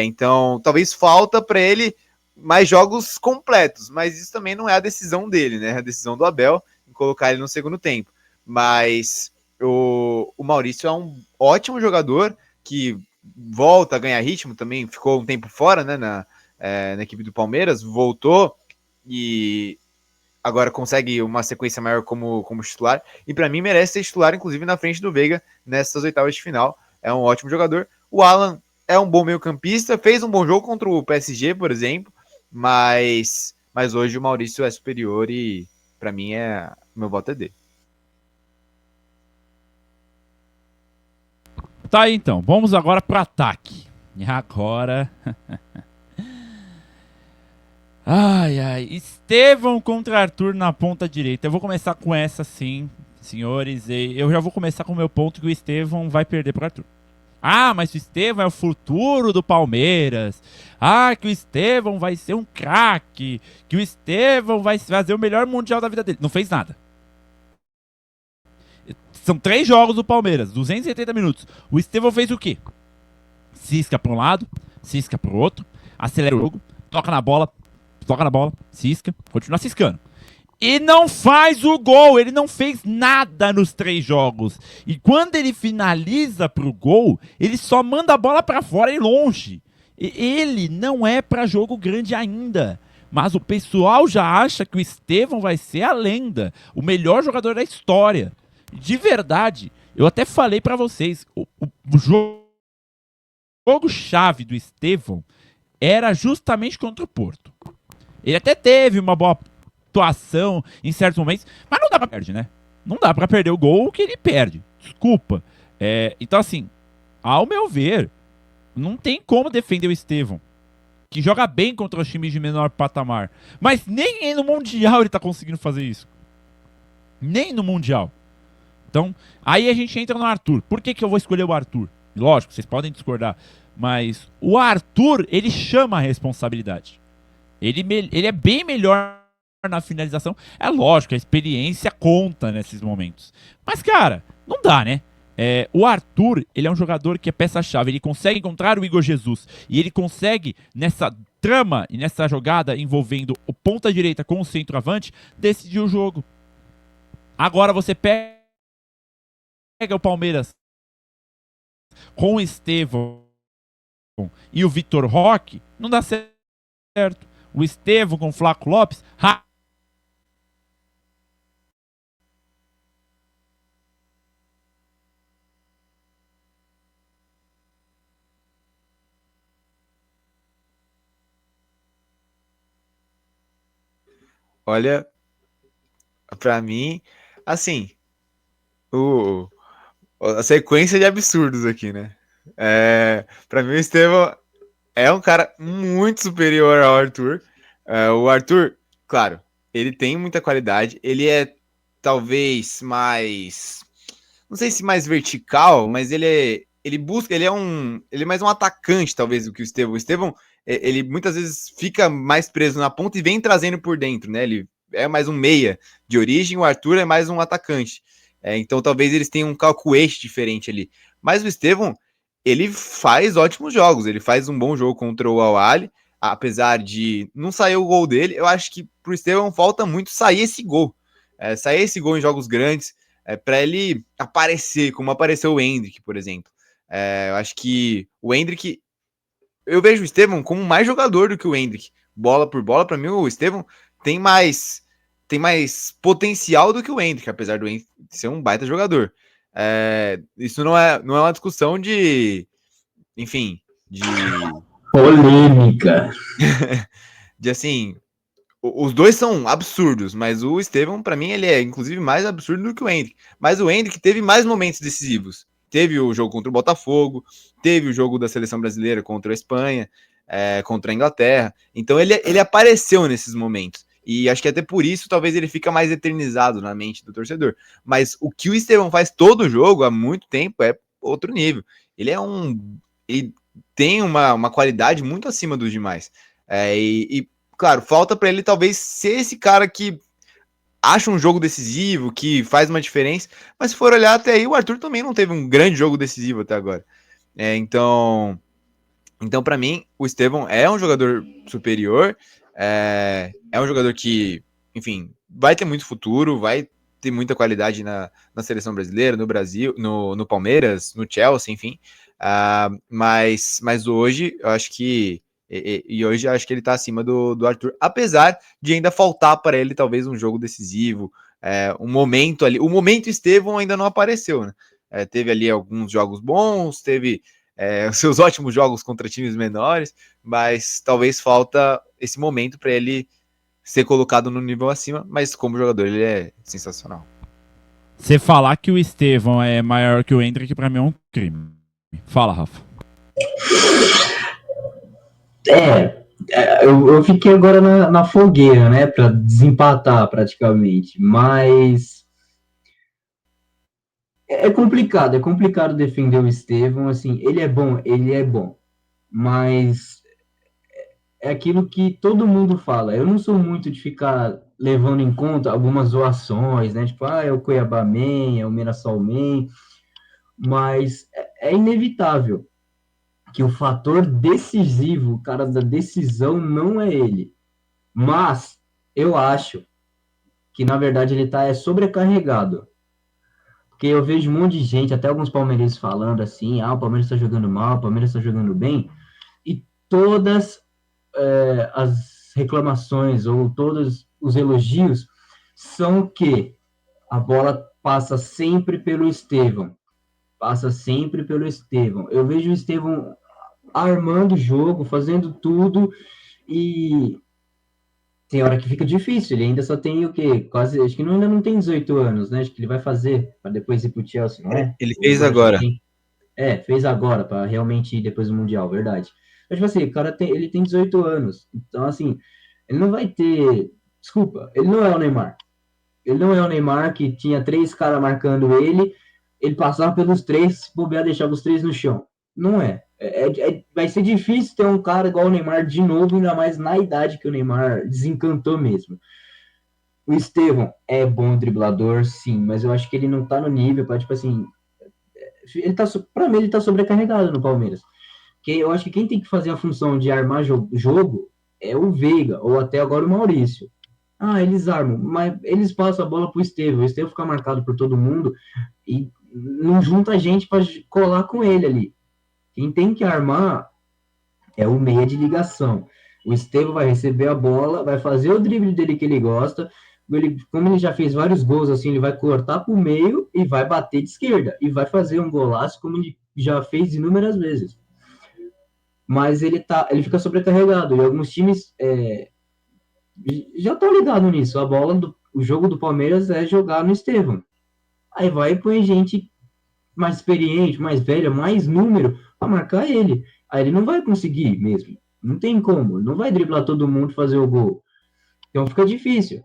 Então, talvez falta para ele mais jogos completos, mas isso também não é a decisão dele, né? É a decisão do Abel em colocar ele no segundo tempo. Mas o Maurício é um ótimo jogador que volta a ganhar ritmo, também ficou um tempo fora, né, na equipe do Palmeiras, voltou e agora consegue uma sequência maior como titular, e para mim merece ser titular, inclusive na frente do Veiga nessas oitavas de final. É um ótimo jogador. O Alan é um bom meio-campista, fez um bom jogo contra o PSG, por exemplo, mas hoje o Maurício é superior e para mim meu voto é dele. Tá aí, então. Vamos agora pro ataque. E agora... ai. Estevão contra Arthur na ponta direita. Eu vou começar com essa, sim, senhores. Eu já vou começar com o meu ponto que o Estevão vai perder pro Arthur. Ah, mas o Estevão é o futuro do Palmeiras. Ah, que o Estevão vai ser um craque. Que o Estevão vai fazer o melhor mundial da vida dele. Não fez nada. São 3 jogos do Palmeiras, 280 minutos. O Estevão fez o quê? Cisca para um lado, cisca para o outro, acelera o jogo, toca na bola, cisca, continua ciscando. E não faz o gol, ele não fez nada nos 3 jogos. E quando ele finaliza pro gol, ele só manda a bola para fora e longe. E ele não é para jogo grande ainda. Mas o pessoal já acha que o Estevão vai ser a lenda, o melhor jogador da história. De verdade, eu até falei pra vocês, o jogo-chave do Estevão era justamente contra o Porto. Ele até teve uma boa atuação em certos momentos, mas não dá pra perder, né? Não dá pra perder o gol que ele perde. Desculpa. Então, assim, ao meu ver, não tem como defender o Estevão, que joga bem contra os times de menor patamar. Mas nem no Mundial ele tá conseguindo fazer isso. Nem no Mundial. Então, aí a gente entra no Arthur. Por que eu vou escolher o Arthur? Lógico, vocês podem discordar, mas o Arthur, ele chama a responsabilidade. Ele é bem melhor na finalização. É lógico, a experiência conta nesses momentos. Mas, cara, não dá, né? O Arthur, ele é um jogador que é peça-chave. Ele consegue encontrar o Igor Jesus. E ele consegue, nessa trama e nessa jogada envolvendo o ponta-direita com o centroavante, decidir o jogo. Agora você pega o Palmeiras com o Estevão e o Vitor Roque, não dá certo. O Estevão com o Flaco Lopes, Olha, pra mim, assim, a sequência de absurdos aqui, né? Pra mim, o Estevão é um cara muito superior ao Arthur. O Arthur, claro, ele tem muita qualidade. Ele é talvez mais, não sei se mais vertical, mas ele é mais um atacante talvez do que o Estevão. O Estevão, ele muitas vezes fica mais preso na ponta e vem trazendo por dentro, né? Ele é mais um meia de origem, o Arthur é mais um atacante. Então talvez eles tenham um calculete diferente ali. Mas o Estevão, ele faz ótimos jogos, ele faz um bom jogo contra o Al-Ahly, apesar de não sair o gol dele. Eu acho que pro Estevão falta muito sair esse gol. Sair esse gol em jogos grandes, para ele aparecer, como apareceu o Endrick, por exemplo. Eu acho que o Endrick, eu vejo o Estevão como mais jogador do que o Endrick. Bola por bola, para mim o Estevão tem mais potencial do que o Endrick, apesar do Endrick ser um baita jogador. Isso não é uma discussão de, enfim, de polêmica. De assim, os dois são absurdos, mas o Estevão, para mim, ele é inclusive mais absurdo do que o Endrick. Mas o Endrick teve mais momentos decisivos. Teve o jogo contra o Botafogo, teve o jogo da seleção brasileira contra a Espanha, contra a Inglaterra. Então ele apareceu nesses momentos. E acho que até por isso talvez ele fica mais eternizado na mente do torcedor. Mas o que o Estevão faz todo jogo há muito tempo é outro nível. Ele tem uma qualidade muito acima dos demais. Claro, falta para ele talvez ser esse cara que acha um jogo decisivo, que faz uma diferença. Mas se for olhar até aí, o Arthur também não teve um grande jogo decisivo até agora. Então para mim, o Estevão é um jogador superior, é um jogador que, enfim, vai ter muito futuro, vai ter muita qualidade na seleção brasileira, no Brasil, no Palmeiras, no Chelsea, enfim. Mas hoje, eu acho que hoje eu acho que ele tá acima do Arthur, apesar de ainda faltar para ele talvez um jogo decisivo, um momento ali. O momento Estevão ainda não apareceu, né? Teve ali alguns jogos bons, teve os seus ótimos jogos contra times menores, mas talvez falta esse momento para ele ser colocado no nível acima, mas como jogador ele é sensacional. Você falar que o Estevão é maior que o Endrick, pra mim é um crime. Fala, Rafa. Eu fiquei agora na fogueira, né, para desempatar praticamente, mas é complicado defender o Estevão, assim, ele é bom, mas é aquilo que todo mundo fala. Eu não sou muito de ficar levando em conta algumas zoações, né, tipo, é o Cuiabá Man, é o Mirassol Man, mas é inevitável que o fator decisivo, o cara da decisão, não é ele. Mas eu acho que, na verdade, ele tá sobrecarregado. Porque eu vejo um monte de gente, até alguns palmeirenses falando assim, o Palmeiras está jogando mal, o Palmeiras está jogando bem, e todas as reclamações ou todos os elogios são que a bola passa sempre pelo Estevão. Eu vejo o Estevão armando o jogo, fazendo tudo, e tem hora que fica difícil. Ele ainda só tem o quê? Quase, acho que ainda não tem 18 anos, né? Acho que ele vai fazer para depois ir pro Chelsea, não é? Ele fez agora. Fez agora, para realmente ir depois do Mundial, verdade. Mas, tipo assim, o cara ele tem 18 anos. Então, assim, ele não vai ter. Desculpa, ele não é o Neymar. Ele não é o Neymar que tinha 3 caras marcando ele passava pelos 3, se bobear, deixava os 3 no chão. Não é. Vai ser difícil ter um cara igual o Neymar de novo, ainda mais na idade que o Neymar desencantou mesmo. O Estevão é bom driblador, sim, mas eu acho que ele não tá no nível para, tipo assim, para mim ele tá sobrecarregado no Palmeiras. Que eu acho que quem tem que fazer a função de armar jogo é o Veiga, ou até agora o Maurício. Eles armam, mas eles passam a bola pro Estevão. O Estevão fica marcado por todo mundo e não junta gente para colar com ele ali. Quem tem que armar é o meia de ligação. O Estevão vai receber a bola, vai fazer o drible dele que ele gosta. Como ele já fez vários gols, assim, ele vai cortar para o meio e vai bater de esquerda. E vai fazer um golaço como ele já fez inúmeras vezes. Mas ele fica sobrecarregado. E alguns times já estão ligados nisso. O jogo do Palmeiras é jogar no Estevão. Aí vai e põe gente mais experiente, mais velha, mais número para marcar ele. Aí ele não vai conseguir mesmo. Não tem como. Ele não vai driblar todo mundo e fazer o gol. Então fica difícil.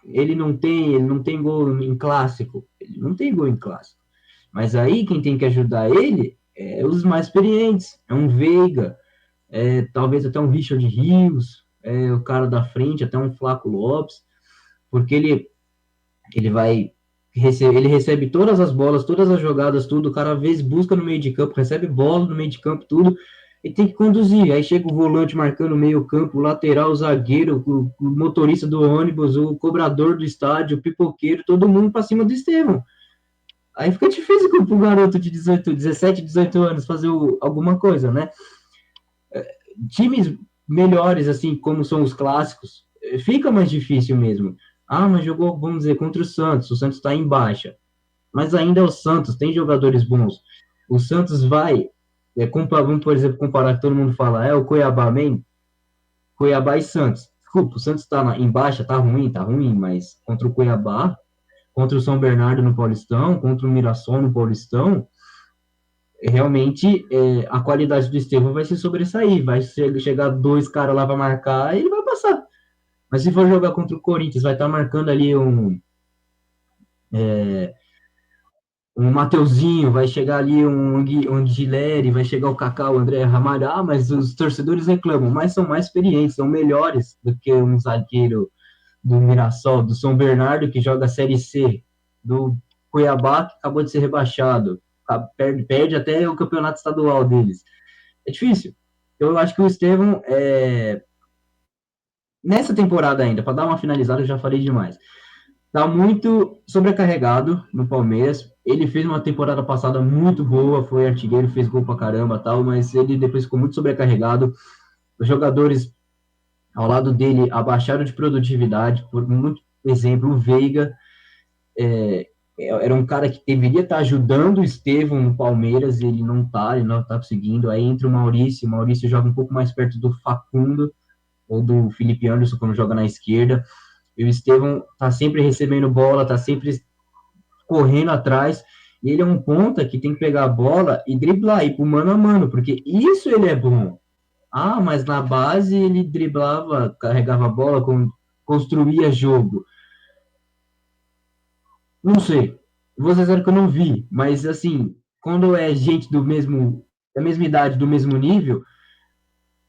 Ele não tem gol em clássico. Ele não tem gol em clássico. Mas aí quem tem que ajudar ele é os mais experientes. É um Veiga, talvez até um Richard Rios, o cara da frente, até um Flaco Lopes, porque ele recebe todas as bolas, todas as jogadas, tudo, o cara às vezes busca no meio de campo, recebe bola no meio de campo, tudo, e tem que conduzir. Aí chega o volante marcando o meio campo, o lateral, o zagueiro, o motorista do ônibus, o cobrador do estádio, o pipoqueiro, todo mundo para cima do Estevão. Aí fica difícil para um garoto de 17, 18 anos fazer alguma coisa, né? Times melhores, assim, como são os clássicos, fica mais difícil mesmo. Mas jogou, vamos dizer, contra o Santos está em baixa. Mas ainda é o Santos, tem jogadores bons. O Santos vai, vamos, por exemplo, comparar que todo mundo fala, o Cuiabá Man, Cuiabá e Santos. Desculpa, o Santos está em baixa, tá ruim, mas contra o Cuiabá, contra o São Bernardo no Paulistão, contra o Mirassol no Paulistão, realmente a qualidade do Estevão vai se sobressair, vai chegar 2 caras lá para marcar e ele vai passar. Mas se for jogar contra o Corinthians, vai estar marcando ali um Mateuzinho, vai chegar ali um Gileri, vai chegar o Kaká, o André Ramalho. Ah, mas os torcedores reclamam, mas são mais experientes, são melhores do que um zagueiro do Mirassol, do São Bernardo, que joga a Série C, do Cuiabá, que acabou de ser rebaixado, perde até o campeonato estadual deles. É difícil. Eu acho que o Estevão, nessa temporada ainda, para dar uma finalizada, eu já falei demais, tá muito sobrecarregado no Palmeiras. Ele fez uma temporada passada muito boa, foi artilheiro, fez gol pra caramba, tal, mas ele depois ficou muito sobrecarregado. Os jogadores ao lado dele abaixaram de produtividade, por muito exemplo, o Veiga era um cara que deveria estar ajudando o Estevão no Palmeiras, ele não tá conseguindo. Aí entra o Maurício joga um pouco mais perto do Facundo ou do Felipe Anderson quando joga na esquerda. E o Estevão tá sempre recebendo bola, tá sempre correndo atrás. E ele é um ponta que tem que pegar a bola e driblar, ir pro mano a mano, porque isso ele é bom. Ah, mas na base ele driblava, carregava a bola, construía jogo. Não sei. Vou dizer que eu não vi, mas assim, quando é gente da mesma idade, do mesmo nível,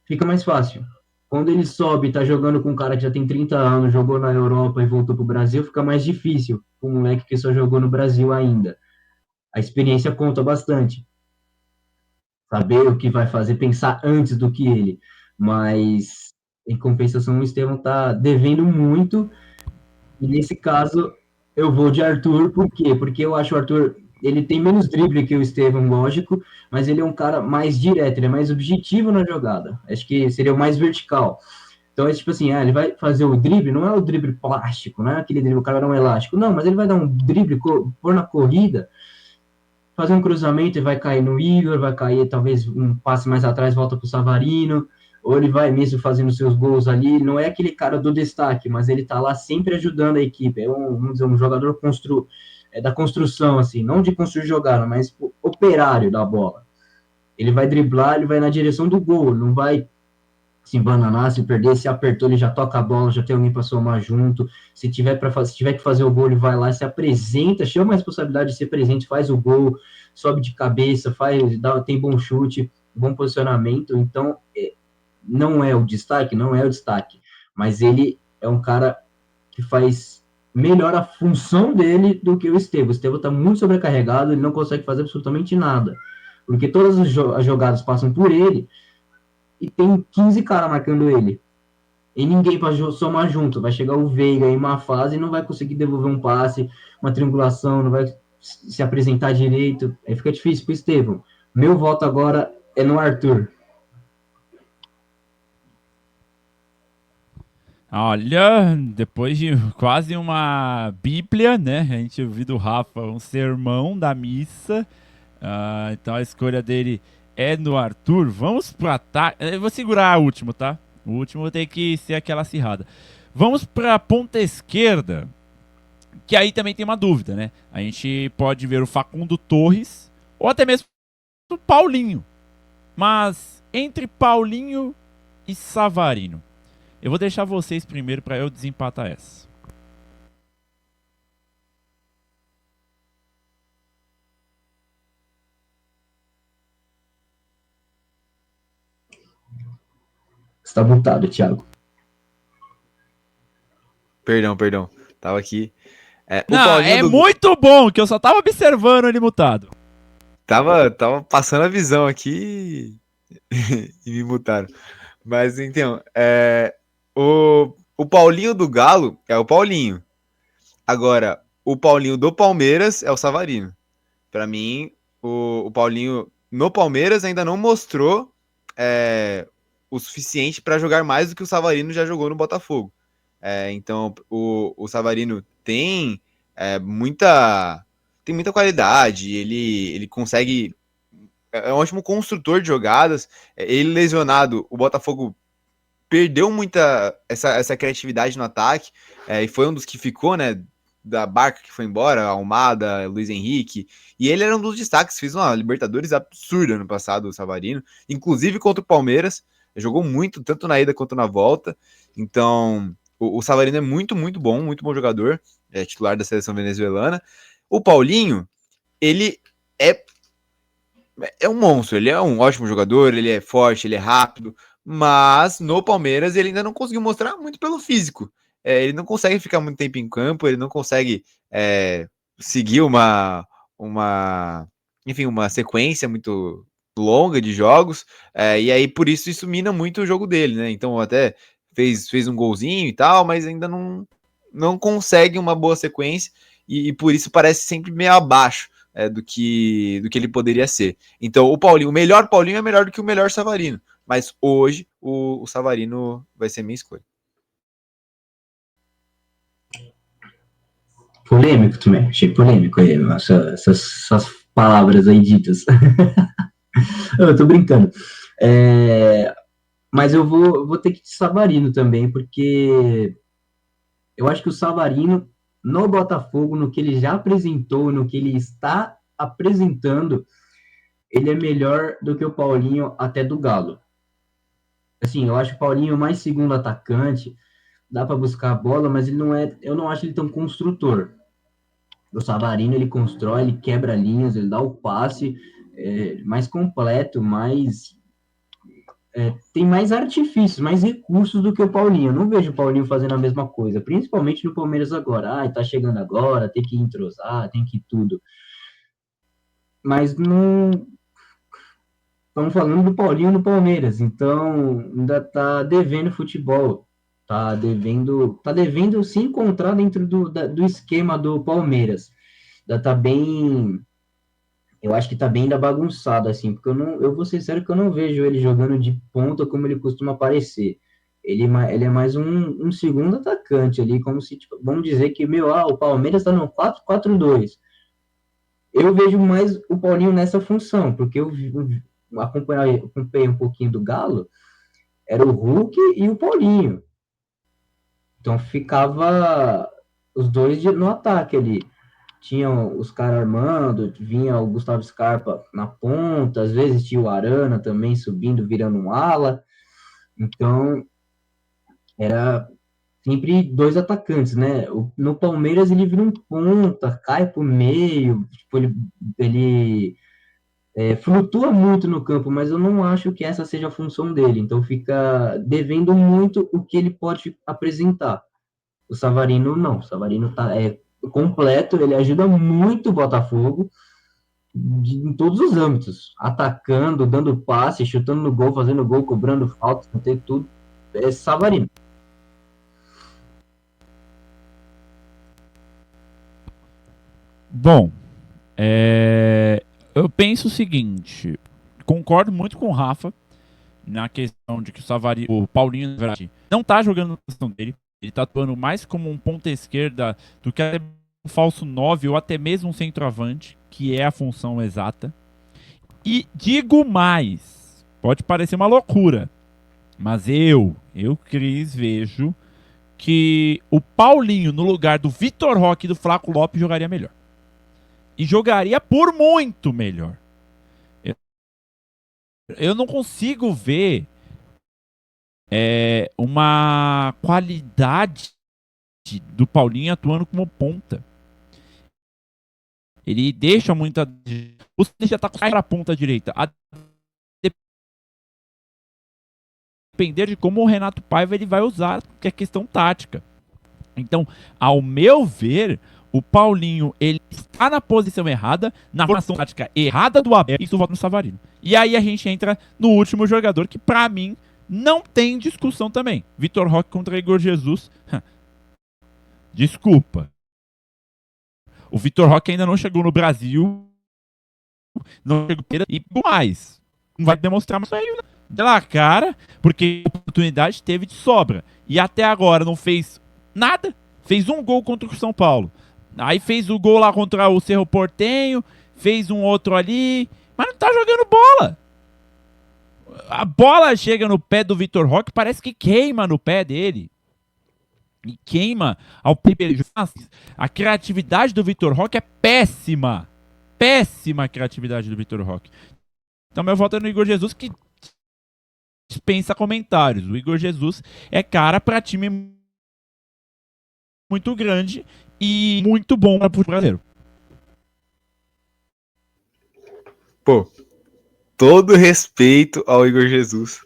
fica mais fácil. Quando ele sobe e tá jogando com um cara que já tem 30 anos, jogou na Europa e voltou pro Brasil, fica mais difícil com um moleque que só jogou no Brasil ainda. A experiência conta bastante. Saber o que vai fazer, pensar antes do que ele. Mas, em compensação, o Estevão tá devendo muito. E nesse caso, eu vou de Arthur, por quê? Porque eu acho o Arthur, ele tem menos drible que o Estevão, lógico, mas ele é um cara mais direto, ele é mais objetivo na jogada. Acho que seria o mais vertical. Então é tipo assim, ele vai fazer o drible, não é o drible plástico, não é aquele drible, o cara não é elástico, não, mas ele vai dar um drible, pôr na corrida, fazer um cruzamento e vai cair no Igor, vai cair talvez um passe mais atrás, volta pro Savarino, ou ele vai mesmo fazendo seus gols ali, não é aquele cara do destaque, mas ele tá lá sempre ajudando a equipe, vamos dizer, um jogador da construção, assim, não de construir jogada, mas operário da bola. Ele vai driblar, ele vai na direção do gol, não vai se embananar, se perder, se apertou, ele já toca a bola, já tem alguém para somar junto. Se tiver que fazer o gol, ele vai lá, se apresenta, chama a responsabilidade de ser presente, faz o gol, sobe de cabeça, tem bom chute, bom posicionamento. Então, não é o destaque, mas ele é um cara que faz melhor a função dele do que o Estevão. O Estevão está muito sobrecarregado, ele não consegue fazer absolutamente nada, porque todas as jogadas passam por ele, e tem 15 caras marcando ele. E ninguém para somar junto. Vai chegar o Veiga em uma fase e não vai conseguir devolver um passe, uma triangulação, não vai se apresentar direito. Aí fica difícil pro Estevão. Meu voto agora é no Arthur. Olha, depois de quase uma bíblia, né? A gente ouviu do Rafa um sermão da missa. Então a escolha dele é no Arthur. Vamos pro ataque. Eu vou segurar o último, tá? O último vai ter que ser aquela acirrada. Vamos pra ponta esquerda. Que aí também tem uma dúvida, né? A gente pode ver o Facundo Torres ou até mesmo o Paulinho. Mas entre Paulinho e Savarino, eu vou deixar vocês primeiro para eu desempatar essa. Está mutado, Thiago. Perdão. Tava aqui. Não, muito bom, que eu só tava observando ele mutado. Tava passando a visão aqui e me mutaram. Mas então, o Paulinho do Galo é o Paulinho. Agora, o Paulinho do Palmeiras é o Savarino. Para mim, o Paulinho no Palmeiras ainda não mostrou o suficiente para jogar mais do que o Savarino já jogou no Botafogo. Então, o Savarino tem muita qualidade, ele consegue. É um ótimo construtor de jogadas. Ele lesionado, o Botafogo perdeu muita essa criatividade no ataque, e foi um dos que ficou, né? Da Barca que foi embora, Almada, Luiz Henrique, e ele era um dos destaques, fez uma Libertadores absurda no passado, o Savarino, inclusive contra o Palmeiras, jogou muito, tanto na ida quanto na volta. Então, O Savarino é muito, muito bom jogador, é titular da seleção venezuelana. O Paulinho, ele é um monstro, ele é um ótimo jogador, ele é forte, ele é rápido, mas no Palmeiras ele ainda não conseguiu mostrar muito pelo físico. Ele não consegue ficar muito tempo em campo, ele não consegue seguir enfim, uma sequência muito longa de jogos, e aí por isso mina muito o jogo dele, né? Então até fez um golzinho e tal, mas ainda não consegue uma boa sequência, e por isso parece sempre meio abaixo do que ele poderia ser. Então o melhor Paulinho é melhor do que o melhor Savarino, mas hoje o Savarino vai ser minha escolha. Polêmico também, achei polêmico aí, essas palavras aí ditas. Eu tô brincando. Mas eu vou ter que ir de Savarino também, porque eu acho que o Savarino, no Botafogo, no que ele já apresentou, no que ele está apresentando, ele é melhor do que o Paulinho até do Galo. Assim, eu acho o Paulinho mais segundo atacante, dá para buscar a bola, mas ele não é, eu não acho ele tão construtor. O Savarino, ele constrói, ele quebra linhas, ele dá o passe mais completo, tem mais artifícios, mais recursos do que o Paulinho. Eu não vejo o Paulinho fazendo a mesma coisa, principalmente no Palmeiras agora. Tá chegando agora, tem que entrosar, tem que tudo. Mas não... Estamos falando do Paulinho no Palmeiras, então ainda tá devendo futebol. Tá devendo se encontrar dentro do esquema do Palmeiras. Ainda tá bem... Eu acho que tá bem ainda bagunçado, assim, porque eu vou ser sincero que eu não vejo ele jogando de ponta como ele costuma aparecer. Ele é mais um segundo atacante ali, como se, tipo, vamos dizer que, o Palmeiras tá no 4-4-2. Eu vejo mais o Paulinho nessa função, porque eu acompanhei um pouquinho do Galo, era o Hulk e o Paulinho. Então ficava os dois no ataque ali. Tinham os caras armando, vinha o Gustavo Scarpa na ponta, às vezes tinha o Arana também subindo, virando um ala. Então, era sempre dois atacantes, né? No Palmeiras ele vira um ponta, cai pro meio, tipo, ele flutua muito no campo, mas eu não acho que essa seja a função dele. Então fica devendo muito o que ele pode apresentar. O Savarino não, o Savarino é completo, ele ajuda muito o Botafogo em todos os âmbitos, atacando, dando passe, chutando no gol, fazendo gol, cobrando falta, tudo. É Savarino. Bom, eu penso o seguinte, concordo muito com o Rafa na questão de que o Paulinho, na verdade, não tá jogando na posição dele. Ele tá atuando mais como um ponta esquerda do que até um falso 9 ou até mesmo um centroavante, que é a função exata. E digo mais, pode parecer uma loucura, mas Cris, vejo que o Paulinho no lugar do Vitor Roque e do Flaco Lopes jogaria melhor. E jogaria por muito melhor. Eu não consigo ver uma qualidade do Paulinho atuando como ponta. Ele deixa muita... Você já tá com a ponta direita. A depender de como o Renato Paiva ele vai usar, que é questão tática. Então, ao meu ver, o Paulinho ele está na posição errada, na formação tática errada do Abel, e isso volta no Savarino. E aí a gente entra no último jogador, que pra mim não tem discussão também. Vitor Roque contra Igor Jesus. Desculpa. O Vitor Roque ainda não chegou no Brasil. Não chegou e mais. Não vai demonstrar mais aí, lá, cara, porque a oportunidade teve de sobra. E até agora não fez nada. Fez um gol contra o São Paulo. Aí fez o gol lá contra o Cerro Porteño. Fez um outro ali. Mas não tá jogando bola. A bola chega no pé do Vitor Roque, parece que queima no pé dele. E queima ao primeiro. A criatividade do Vitor Roque é péssima. Péssima a criatividade do Vitor Roque. Então meu voto é no Igor Jesus, que dispensa comentários. O Igor Jesus é cara para time muito grande e muito bom para o brasileiro. Pô, todo respeito ao Igor Jesus.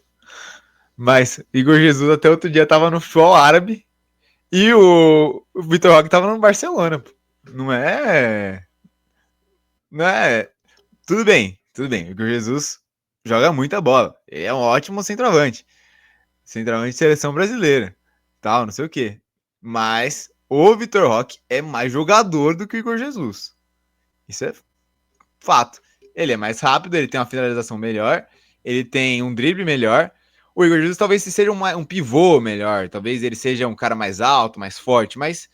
Mas Igor Jesus até outro dia tava no futebol árabe e o Vitor Roque tava no Barcelona. Pô. Não é. Não é. Tudo bem, tudo bem. O Igor Jesus joga muita bola. Ele é um ótimo centroavante. Centroavante de seleção brasileira. Tal, não sei o quê. Mas o Vitor Roque é mais jogador do que o Igor Jesus. Isso é fato. Ele é mais rápido, ele tem uma finalização melhor, ele tem um drible melhor. O Igor Jesus talvez seja um pivô melhor, talvez ele seja um cara mais alto, mais forte, mas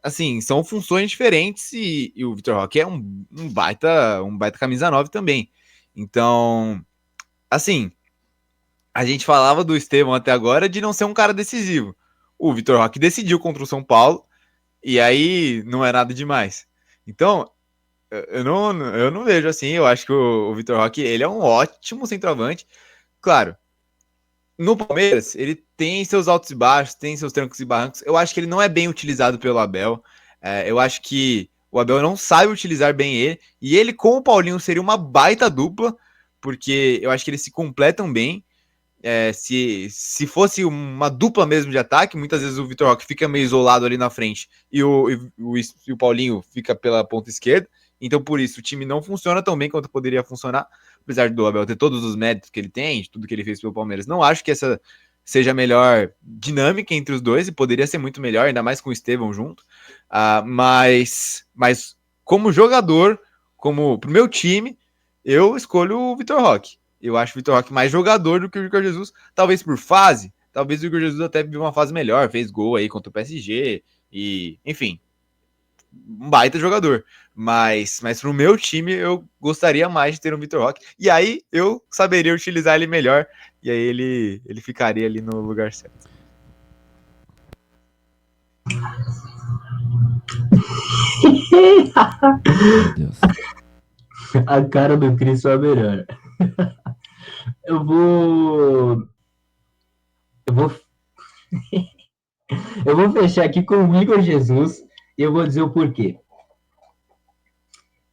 assim, são funções diferentes e o Vitor Roque é um baita camisa 9 também. Então, assim, a gente falava do Estevão até agora de não ser um cara decisivo. O Vitor Roque decidiu contra o São Paulo e aí não é nada demais. Então, eu não vejo assim. Eu acho que o Vitor Roque ele é um ótimo centroavante. Claro, no Palmeiras ele tem seus altos e baixos, tem seus trancos e barrancos. Eu acho que ele não é bem utilizado pelo Abel. Eu acho que o Abel não sabe utilizar bem ele. E ele com o Paulinho seria uma baita dupla, porque eu acho que eles se completam bem. Se fosse uma dupla mesmo de ataque, muitas vezes o Vitor Roque fica meio isolado ali na frente e o Paulinho fica pela ponta esquerda. Então, por isso, o time não funciona tão bem quanto poderia funcionar, apesar do Abel ter todos os méritos que ele tem, de tudo que ele fez pelo Palmeiras. Não acho que essa seja a melhor dinâmica entre os dois, e poderia ser muito melhor, ainda mais com o Estevão junto. Mas como jogador, como pro meu time, eu escolho o Vitor Roque. Eu acho o Vitor Roque mais jogador do que o Igor Jesus, talvez por fase, talvez o Igor Jesus até viu uma fase melhor, fez gol aí contra o PSG, e enfim, um baita jogador. Mas pro meu time, eu gostaria mais de ter um Vitor Roque. E aí eu saberia utilizar ele melhor. E aí ele ficaria ali no lugar certo. Meu Deus. A cara do Cris foi a melhor. Eu vou. Eu vou fechar aqui com o Igor Jesus e eu vou dizer o porquê.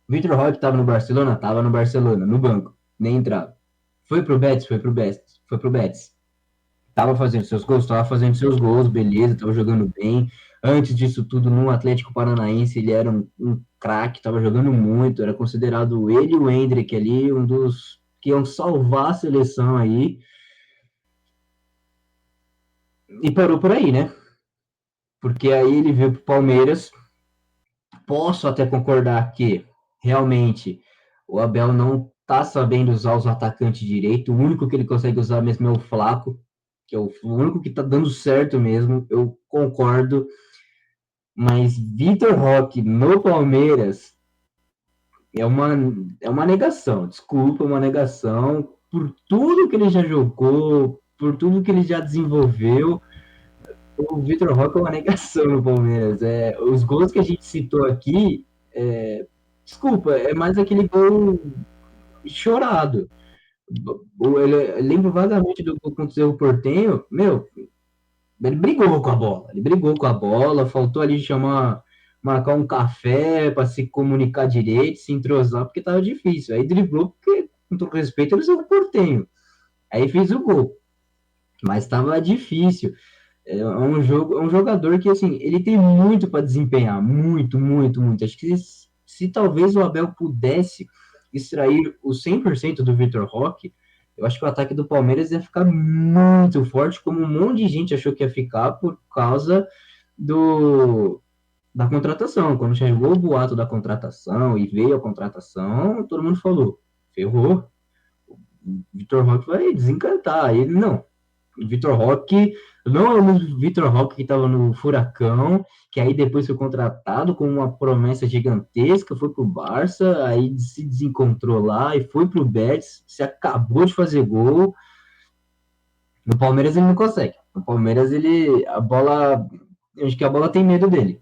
Vitor Roque estava no Barcelona? Estava no Barcelona, no banco, nem entrava. Foi pro Betis? Foi pro Betis. Tava fazendo seus gols? Tava fazendo seus gols, beleza, tava jogando bem. Antes disso tudo, no Atlético Paranaense, ele era um craque, tava jogando muito, era considerado ele e o Endrick ali, um dos que iam salvar a seleção aí. E parou por aí, né? Porque aí ele veio pro Palmeiras. Posso até concordar que realmente o Abel não tá sabendo usar os atacantes direito. O único que ele consegue usar mesmo é o Flaco, que é o único que tá dando certo mesmo. Eu concordo. Mas Vitor Roque no Palmeiras é uma negação. Desculpa, uma negação por tudo que ele já jogou, por tudo que ele já desenvolveu. O Vitor Roque é uma negação no Palmeiras. Os gols que a gente citou aqui, desculpa, é mais aquele gol chorado. Eu lembro vagamente do gol contra o Cerro Porteño. Meu, ele brigou com a bola, faltou ali marcar um café para se comunicar direito, se entrosar, porque tava difícil. Aí driblou, porque, com todo respeito, ele Cerro Porteño. Aí fez o gol. Mas tava difícil. É um jogador que, assim, ele tem muito para desempenhar, muito, muito, muito. Acho que se talvez o Abel pudesse extrair o 100% do Vitor Roque, eu acho que o ataque do Palmeiras ia ficar muito forte, como um monte de gente achou que ia ficar por causa da contratação. Quando chegou o boato da contratação e veio a contratação, todo mundo falou, ferrou, o Vitor Roque vai desencantar. Ele não. O Vitor Roque não é o Vitor Roque que estava no Furacão, que aí depois foi contratado com uma promessa gigantesca, foi pro Barça, aí se desencontrou lá e foi pro Betis, se acabou de fazer gol. No Palmeiras ele não consegue. No Palmeiras acho que a bola tem medo dele.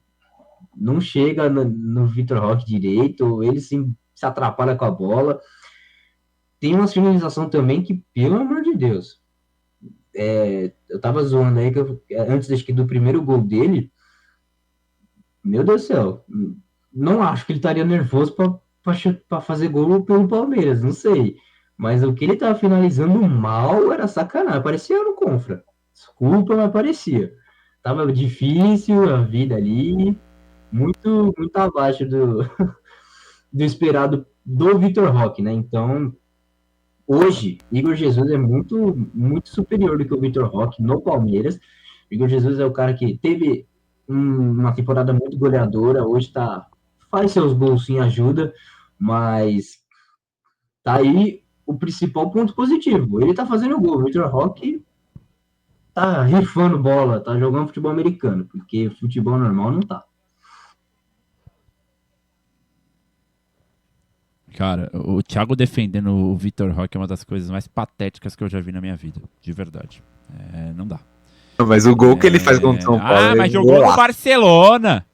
Não chega no Vitor Roque direito, ele se atrapalha com a bola. Tem uma finalização também que, pelo amor de Deus, eu tava zoando aí, antes acho que do primeiro gol dele, meu Deus do céu, não acho que ele estaria nervoso para fazer gol pelo Palmeiras, não sei. Mas o que ele tava finalizando mal era sacanagem, parecia no Confra. Desculpa, mas parecia. Tava difícil a vida ali, muito abaixo do esperado do Vitor Roque, né? Então, hoje, Igor Jesus é muito superior do que o Vitor Roque no Palmeiras. Igor Jesus é o cara que teve uma temporada muito goleadora, hoje faz seus gols sim, ajuda, mas tá aí o principal ponto positivo. Ele tá fazendo gol, o Vitor Roque tá rifando bola, tá jogando futebol americano, porque futebol normal não tá. Cara, o Thiago defendendo o Vitor Roque é uma das coisas mais patéticas que eu já vi na minha vida. De verdade. Não dá. Mas o gol que ele faz contra o São Paulo. Ah, mas jogou no Barcelona.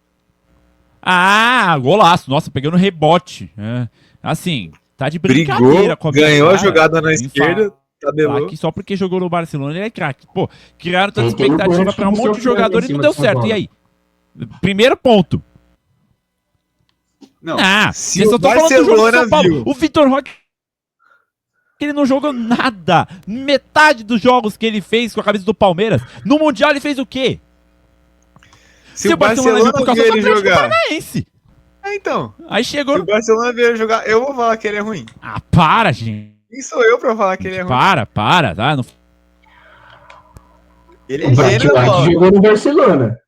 Ah, golaço. Nossa, pegando rebote. Assim, tá de brincadeira com a minha ganhou cara. a jogada na esquerda, tabelou. Aqui só porque jogou no Barcelona ele é craque. Pô, criaram tanta expectativa pra um monte de jogador e não deu certo. E aí? Primeiro ponto. Não, se eu tô falando do jogo de São Paulo. O Vitor Roque, ele não jogou nada. Metade dos jogos que ele fez com a camisa do Palmeiras. No Mundial ele fez o quê? Se o Barcelona viu ele jogar. Então. Aí chegou. Se o Barcelona viu ele jogar, eu vou falar que ele é ruim. Ah, para, gente. Quem sou eu pra falar que ele é ruim? Para, tá? Não... Ele é gênio da bola. Jogou no Barcelona.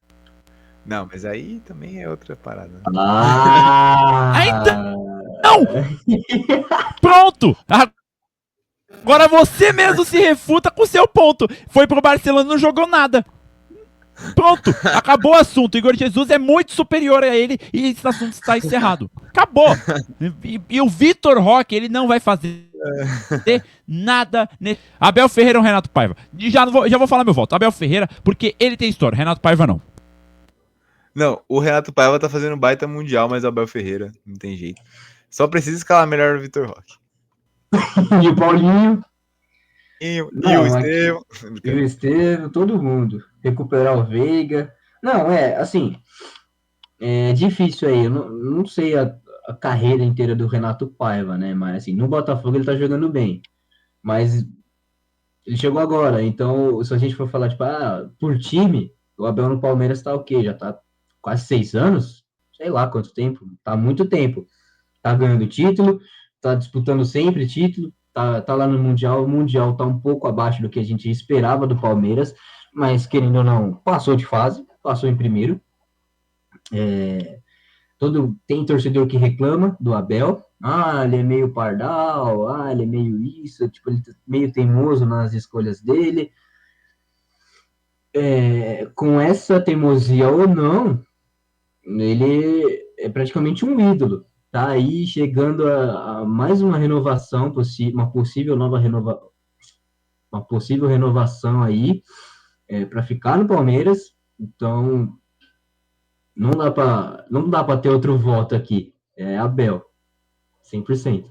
Não, mas aí também é outra parada. Não! Pronto! Agora você mesmo se refuta com o seu ponto. Foi pro Barcelona e não jogou nada. Pronto, acabou o assunto. Igor Jesus é muito superior a ele e esse assunto está encerrado. Acabou. E o Vitor Roque, ele não vai fazer nada. Abel Ferreira ou Renato Paiva? Já vou falar meu voto. Abel Ferreira, porque ele tem história. Renato Paiva não. Não, o Renato Paiva tá fazendo baita mundial, mas o Abel Ferreira não tem jeito. Só precisa escalar melhor o Vitor Roque. E o Paulinho. E o Estevam. E o Estevam, todo mundo. Recuperar o Veiga. Não, assim, é difícil aí. Eu não sei a carreira inteira do Renato Paiva, né? Mas, assim, no Botafogo ele tá jogando bem. Mas ele chegou agora. Então, se a gente for falar, tipo, por time, o Abel no Palmeiras tá o quê? Já tá quase 6 anos? Sei lá quanto tempo. Tá muito tempo. Tá ganhando título, tá disputando sempre título, tá lá no Mundial. O Mundial tá um pouco abaixo do que a gente esperava do Palmeiras, mas, querendo ou não, passou de fase, passou em primeiro. Tem torcedor que reclama do Abel. Ele é meio pardal, ele é meio isso, tipo, ele é meio teimoso nas escolhas dele. Com essa teimosia ou não, ele é praticamente um ídolo. Tá aí chegando a mais uma renovação, uma possível renovação aí para ficar no Palmeiras. Então não dá para ter outro voto aqui. É Abel, 100%.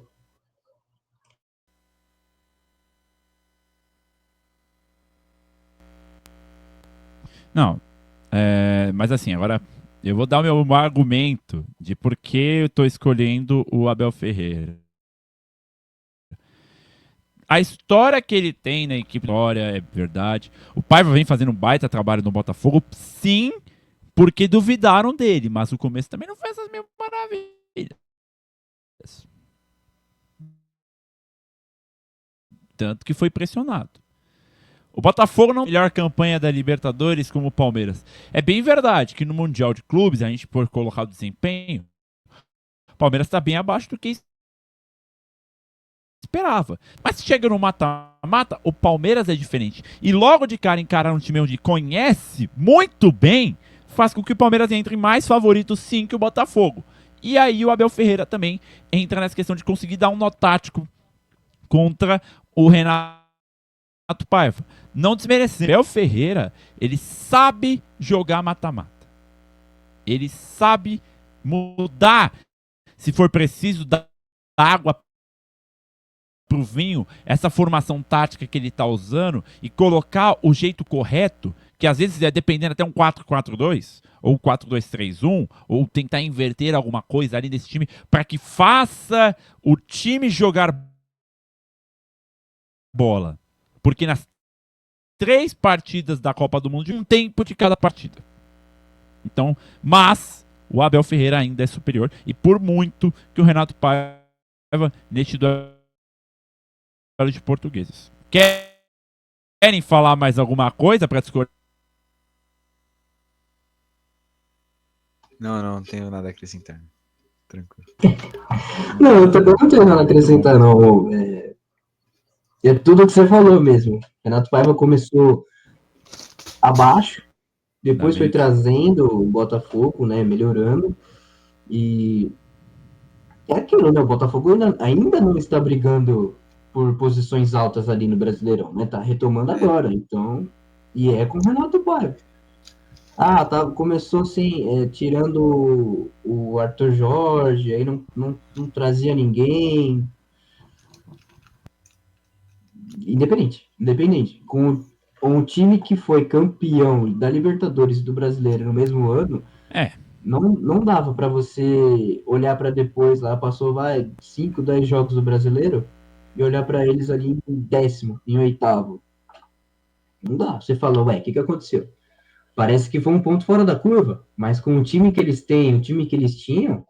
Não, mas assim, agora eu vou dar o meu argumento de por que eu tô escolhendo o Abel Ferreira. A história que ele tem na equipe, é verdade. O Paiva vem fazendo um baita trabalho no Botafogo, sim, porque duvidaram dele, mas o começo também não foi essas mil maravilhas. Tanto que foi pressionado. O Botafogo não é a melhor campanha da Libertadores como o Palmeiras. É bem verdade que no Mundial de Clubes, a gente por colocar o desempenho, o Palmeiras está bem abaixo do que esperava. Mas chega no mata-mata, o Palmeiras é diferente. E logo de cara encarar um time onde conhece muito bem, faz com que o Palmeiras entre mais favorito sim que o Botafogo. E aí o Abel Ferreira também entra nessa questão de conseguir dar um nó tático contra o Renato Paiva. Não desmerecer. Abel Ferreira, ele sabe jogar mata-mata. Ele sabe mudar, se for preciso, da água pro vinho, essa formação tática que ele tá usando e colocar o jeito correto que às vezes é dependendo até um 4-4-2, ou 4-2-3-1, ou tentar inverter alguma coisa ali nesse time, para que faça o time jogar bola. Porque nas 3 partidas da Copa do Mundo, um tempo de cada partida. Então, mas o Abel Ferreira ainda é superior, e por muito que o Renato Paiva neste duelo de portugueses. Querem falar mais alguma coisa para discordar? Não tenho nada a acrescentar. Tranquilo. Não, eu também não tenho nada a acrescentar, não. É tudo o que você falou mesmo. Renato Paiva começou abaixo, depois foi trazendo o Botafogo, né, melhorando, e é aquilo, né, o Botafogo ainda não está brigando por posições altas ali no Brasileirão, né, tá retomando agora, então, e é com o Renato Paiva. Começou assim, tirando o Arthur Jorge, aí não trazia ninguém. Independente. Com um time que foi campeão da Libertadores e do Brasileiro no mesmo ano, não dava para você olhar para depois, lá passou 5, 10 jogos do Brasileiro, e olhar para eles ali em 10º, em 8º. Não dá. Você fala, o que aconteceu? Parece que foi um ponto fora da curva, mas com o time que eles têm, o time que eles tinham,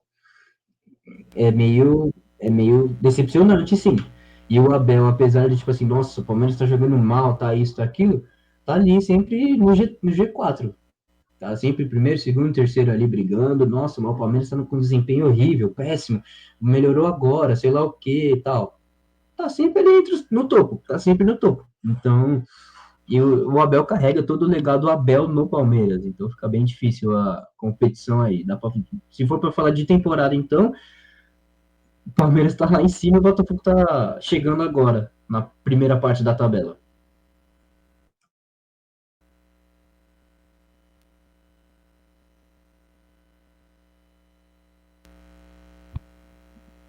é meio decepcionante, sim. E o Abel, apesar de, tipo assim, nossa, o Palmeiras tá jogando mal, tá isso, tá aquilo, tá ali sempre no G4. Tá sempre primeiro, segundo, terceiro ali brigando. Nossa, mas o Palmeiras tá com um desempenho horrível, péssimo. Melhorou agora, sei lá o que e tal. Tá sempre ali no topo, tá sempre no topo. Então, e o Abel carrega todo o legado do Abel no Palmeiras. Então fica bem difícil a competição aí. Se for para falar de temporada, então, o Palmeiras está lá em cima e o Botafogo está chegando agora, na primeira parte da tabela.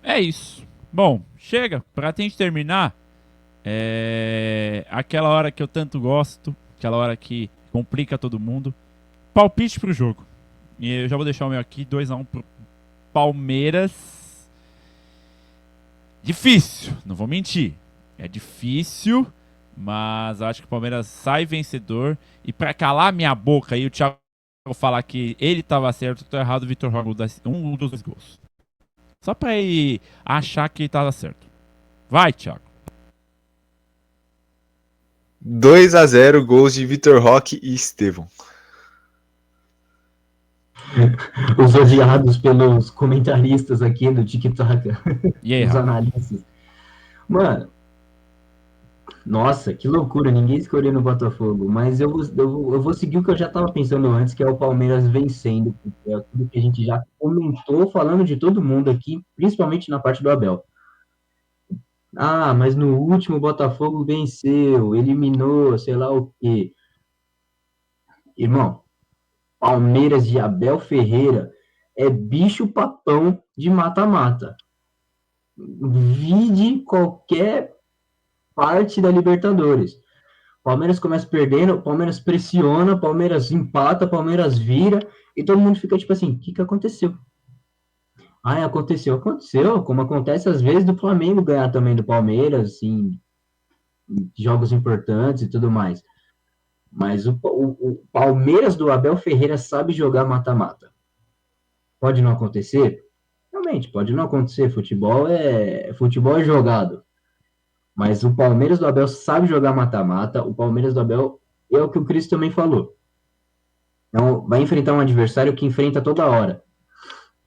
É isso. Bom, chega. Pra gente terminar, aquela hora que eu tanto gosto, aquela hora que complica todo mundo. Palpite pro jogo. E eu já vou deixar o meu aqui, 2-1 pro Palmeiras. Difícil, não vou mentir. É difícil, mas acho que o Palmeiras sai vencedor. E pra calar minha boca aí, o Thiago falar que ele tava certo, eu tô errado, o Vitor Roque um dos 2 gols. Só pra ele achar que tava certo. Vai, Thiago. 2-0, gols de Vitor Roque e Estevão. Os odiados pelos comentaristas aqui do TikTok. E aí, os Rafa? analistas. Mano, nossa, que loucura, ninguém escolheu no Botafogo, mas eu vou seguir o que eu já estava pensando antes, que é o Palmeiras vencendo, é tudo que a gente já comentou, falando de todo mundo aqui, principalmente na parte do Abel. Mas no último o Botafogo venceu, eliminou, sei lá o quê. Irmão, Palmeiras de Abel Ferreira é bicho papão de mata-mata. Vide qualquer parte da Libertadores. Palmeiras começa perdendo, Palmeiras pressiona, Palmeiras empata, Palmeiras vira, e todo mundo fica tipo assim, o que aconteceu? Aconteceu, como acontece às vezes do Flamengo ganhar também do Palmeiras, assim, em jogos importantes e tudo mais. Mas o Palmeiras do Abel Ferreira sabe jogar mata-mata. Pode não acontecer? Realmente, pode não acontecer. Futebol é jogado. Mas o Palmeiras do Abel sabe jogar mata-mata. O Palmeiras do Abel é o que o Cris também falou. Então, vai enfrentar um adversário que enfrenta toda hora.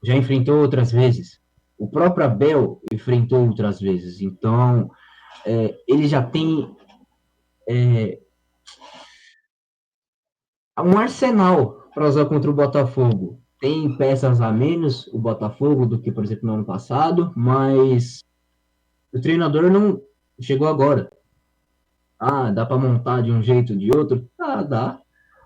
Já enfrentou outras vezes. O próprio Abel enfrentou outras vezes. Então, ele já tem um arsenal para usar contra o Botafogo. Tem peças a menos o Botafogo do que, por exemplo, no ano passado, mas o treinador não chegou agora. Dá para montar de um jeito ou de outro? Dá.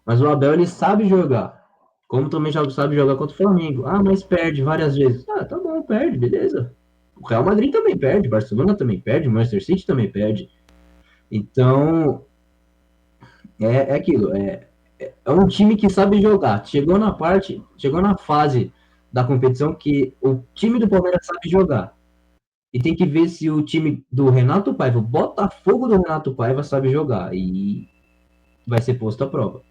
Mas o Abel, ele sabe jogar. Como também já sabe jogar contra o Flamengo. Mas perde várias vezes. Tá bom, perde, beleza. O Real Madrid também perde, o Barcelona também perde, o Manchester City também perde. Então, é aquilo. é um time que sabe jogar. Chegou na fase da competição que o time do Palmeiras sabe jogar. E tem que ver se o time do Renato Paiva, o Botafogo do Renato Paiva, sabe jogar. E vai ser posto à prova.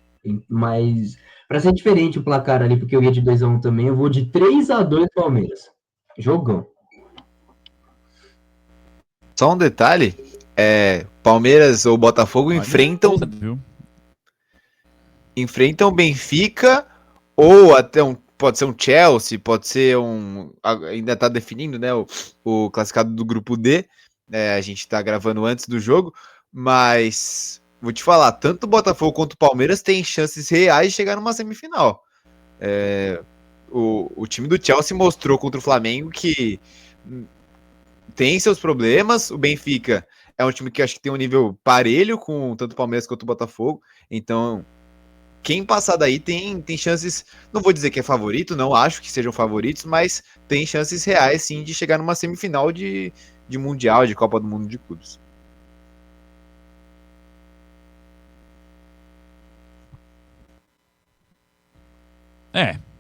Mas, para ser diferente o placar ali, porque eu ia de 2-1 também, eu vou de 3-2 Palmeiras. Jogão. Só um detalhe, Palmeiras ou Botafogo Olha, viu? enfrentam Benfica ou até pode ser um Chelsea, pode ser ainda tá definindo, né, o classificado do grupo D, a gente tá gravando antes do jogo, mas vou te falar, tanto o Botafogo quanto o Palmeiras têm chances reais de chegar numa semifinal. O time do Chelsea mostrou contra o Flamengo que tem seus problemas. O Benfica é um time que acho que tem um nível parelho com tanto o Palmeiras quanto o Botafogo. Então, quem passar daí tem chances, não vou dizer que é favorito, não acho que sejam favoritos, mas tem chances reais sim de chegar numa semifinal de Mundial, de Copa do Mundo de Clubes.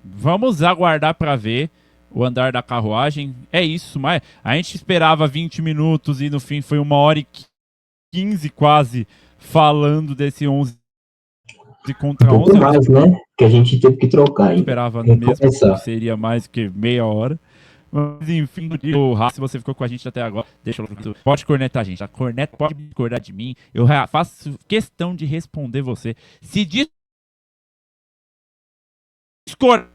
Vamos aguardar para ver o andar da carruagem. É isso, mas a gente esperava 20 minutos e no fim foi 1h15 quase falando desse 11 contra 11. Pouco mais, né? Que a gente teve que trocar ainda. Esperava mesmo que seria mais que meia hora. Mas enfim, se você ficou com a gente até agora, deixa eu... Pode cornetar a gente. A corneta pode discordar de mim. Eu faço questão de responder você. Se discordar